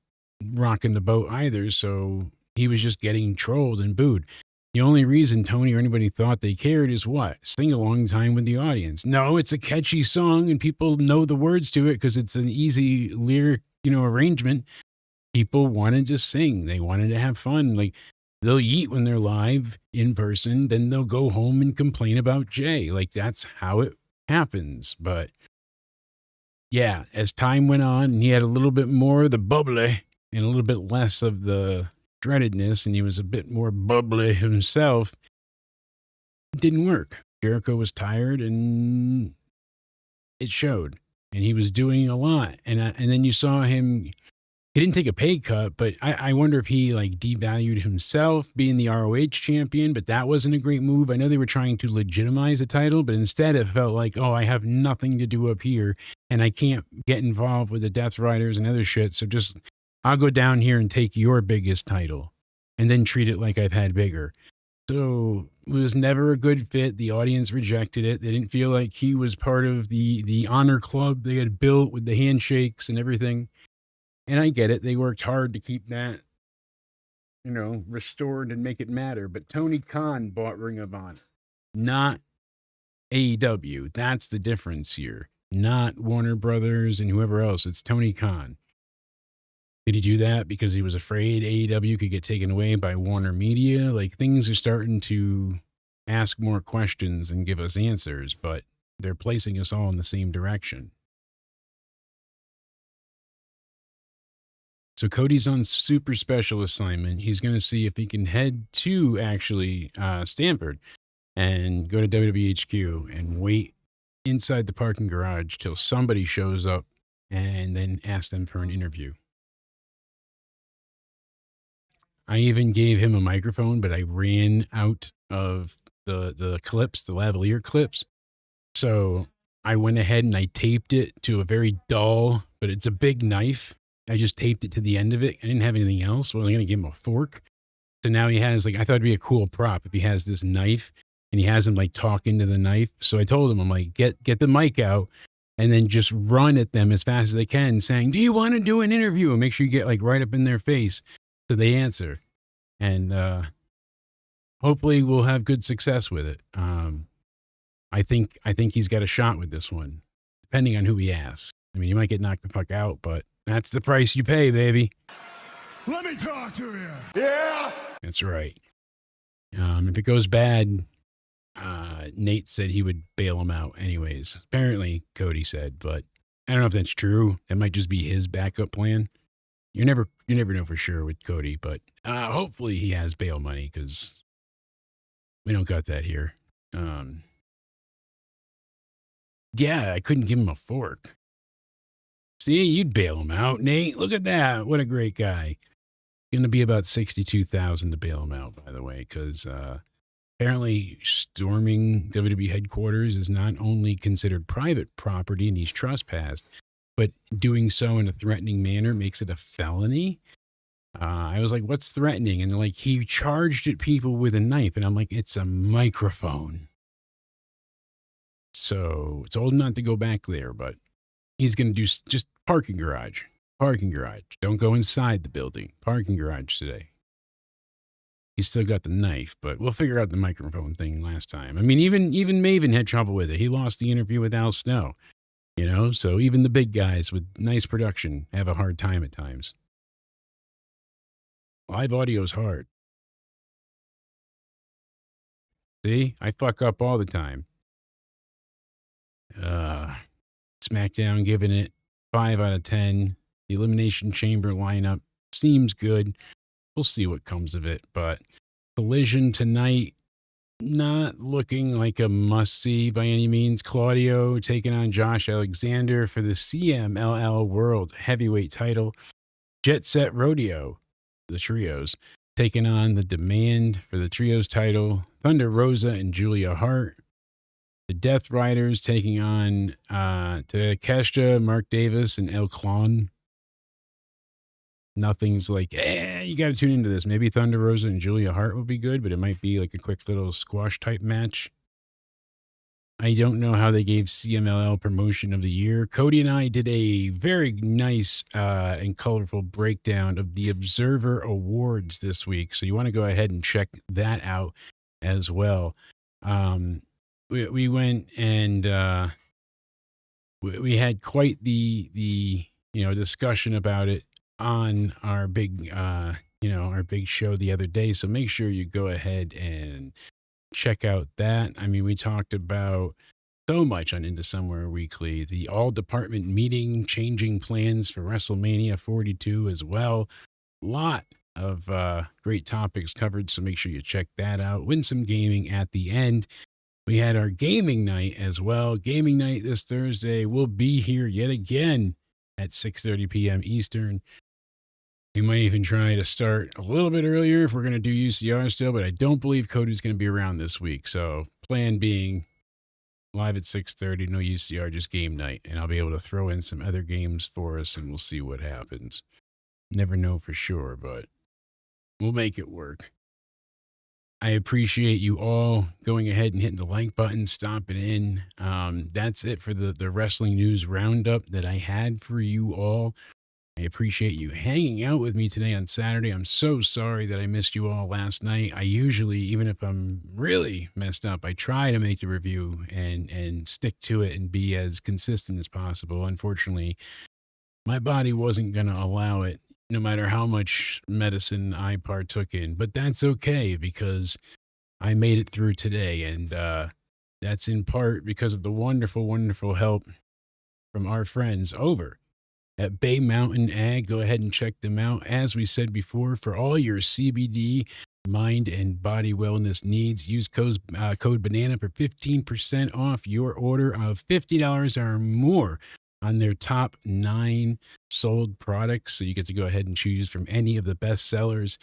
B: rocking the boat either. So he was just getting trolled and booed. The only reason Tony or anybody thought they cared is what? Sing along time with the audience. No, it's a catchy song and people know the words to it because it's an easy lyric, arrangement. People wanted to sing. They wanted to have fun. Like, they'll eat when they're live in person, then they'll go home and complain about Jay. Like, that's how it happens. But yeah, as time went on, and he had a little bit more of the bubbly and a little bit less of the dreadedness, and he was a bit more bubbly himself, it didn't work. Jericho was tired, and it showed. And he was doing a lot. And then you saw him. He didn't take a pay cut, but I wonder if he like devalued himself being the ROH champion, but that wasn't a great move. I know they were trying to legitimize the title, but instead it felt like, oh, I have nothing to do up here and I can't get involved with the Death Riders and other shit. So just, I'll go down here and take your biggest title and then treat it like I've had bigger. So it was never a good fit. The audience rejected it. They didn't feel like he was part of the honor club they had built with the handshakes and everything. And I get it. They worked hard to keep that, restored and make it matter. But Tony Khan bought Ring of Honor, not AEW. That's the difference here. Not Warner Brothers and whoever else. It's Tony Khan. Did he do that because he was afraid AEW could get taken away by Warner Media? Like, things are starting to ask more questions and give us answers, but they're placing us all in the same direction. So Cody's on super special assignment. He's going to see if he can head to actually Stanford and go to WWHQ and wait inside the parking garage till somebody shows up and then ask them for an interview. I even gave him a microphone, but I ran out of the clips, the lavalier clips. So I went ahead and I taped it to a very dull, but it's a big knife. I just taped it to the end of it. I didn't have anything else. Well, I'm going to give him a fork. So now he has, I thought it'd be a cool prop if he has this knife and he has him talking to the knife. So I told him, I'm like, get the mic out and then just run at them as fast as they can saying, do you want to do an interview? And make sure you get right up in their face so they answer. And hopefully we'll have good success with it. I think he's got a shot with this one, depending on who he asks. I mean, you might get knocked the fuck out, but that's the price you pay, baby.
A: Let me talk to you. Yeah.
B: That's right. If it goes bad, Nate said he would bail him out anyways. Apparently, Cody said, but I don't know if that's true. That might just be his backup plan. You never know for sure with Cody, but hopefully he has bail money because we don't got that here. Yeah, I couldn't give him a fork. See, you'd bail him out, Nate. Look at that. What a great guy. Going to be about $62,000 to bail him out, by the way, because apparently storming WWE headquarters is not only considered private property and he's trespassed, but doing so in a threatening manner makes it a felony. I was like, what's threatening? And they're like, he charged at people with a knife. And I'm like, it's a microphone. So it's old not to go back there, but he's going to do just parking garage. Parking garage. Don't go inside the building. Parking garage today. He's still got the knife, but we'll figure out the microphone thing last time. I mean, even Maven had trouble with it. He lost the interview with Al Snow. You know, so even the big guys with nice production have a hard time at times. Live audio's hard. See? I fuck up all the time. SmackDown giving it 5 out of 10. The Elimination Chamber lineup seems good. We'll see what comes of it, but Collision tonight, not looking like a must-see by any means. Claudio taking on Josh Alexander for the CMLL World Heavyweight title. Jet Set Rodeo, the trios, taking on the Demand for the trios title. Thunder Rosa and Julia Hart. The Death Riders taking on Takeshita, Mark Davis, and El Clon. Nothing's like, you got to tune into this. Maybe Thunder Rosa and Julia Hart will be good, but it might be like a quick little squash type match. I don't know how they gave CMLL promotion of the year. Cody and I did a very nice and colorful breakdown of the Observer Awards this week. So you want to go ahead and check that out as well. We went and we had quite the discussion about it on our big show the other day. So make sure you go ahead and check out that. I mean, we talked about so much on Into Somewhere Weekly, the all department meeting, changing plans for WrestleMania 42 as well. A lot of great topics covered. So make sure you check that out. Win some gaming at the end. We had our gaming night as well. Gaming night this Thursday. We'll be here yet again at 6:30 p.m. Eastern. We might even try to start a little bit earlier if we're going to do UCR still, but I don't believe Cody's going to be around this week. So plan being live at 6:30, no UCR, just game night. And I'll be able to throw in some other games for us and we'll see what happens. Never know for sure, but we'll make it work. I appreciate you all going ahead and hitting the like button, stomping in. That's it for the wrestling news roundup that I had for you all. I appreciate you hanging out with me today on Saturday. I'm so sorry that I missed you all last night. I usually, even if I'm really messed up, I try to make the review and stick to it and be as consistent as possible. Unfortunately, my body wasn't going to allow it, no matter how much medicine I partook in. But that's okay because I made it through today. And that's in part because of the wonderful, wonderful help from our friends over at Bay Mountain Ag. Go ahead and check them out. As we said before, for all your CBD, mind and body wellness needs, use code BANANA for 15% off your order of $50 or more on their top 9 sold products. So you get to go ahead and choose from any of the best sellers.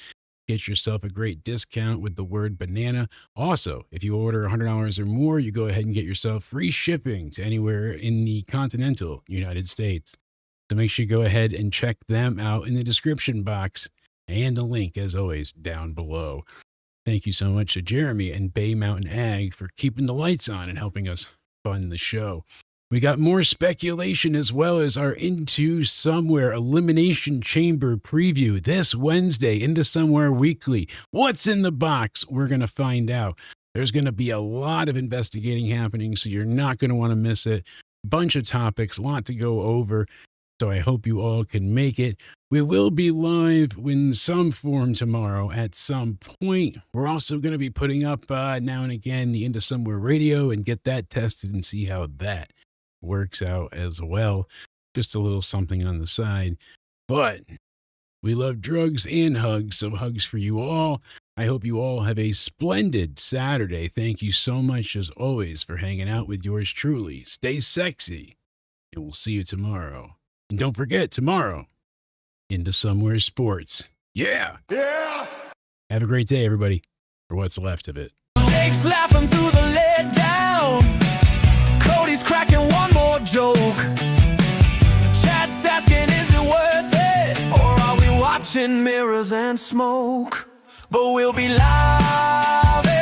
B: Get yourself a great discount with the word banana. Also, if you order $100 or more, you go ahead and get yourself free shipping to anywhere in the continental United States. So make sure you go ahead and check them out in the description box and the link, as always, down below. Thank you so much to Jeremy and Bay Mountain Ag for keeping the lights on and helping us fund the show. We got more speculation as well as our Into Somewhere Elimination Chamber preview this Wednesday, Into Somewhere Weekly. What's in the box? We're going to find out. There's going to be a lot of investigating happening, so you're not going to want to miss it. Bunch of topics, a lot to go over. So I hope you all can make it. We will be live in some form tomorrow at some point. We're also going to be putting up now and again the Into Somewhere Radio and get that tested and see how that works out as well. Just a little something on the side. But we love drugs and hugs, so hugs for you all. I hope you all have a splendid Saturday. Thank you so much, as always, for hanging out with yours truly. Stay sexy, and we'll see you tomorrow. And don't forget, tomorrow, Into Somewhere Sports. Yeah!
A: Yeah!
B: Have a great day, everybody, or what's left of it.
A: Jake's laughing through the lid down. Cody's cracking one more joke. Chat's asking, is it worth it? Or are we watching mirrors and smoke? But we'll be live.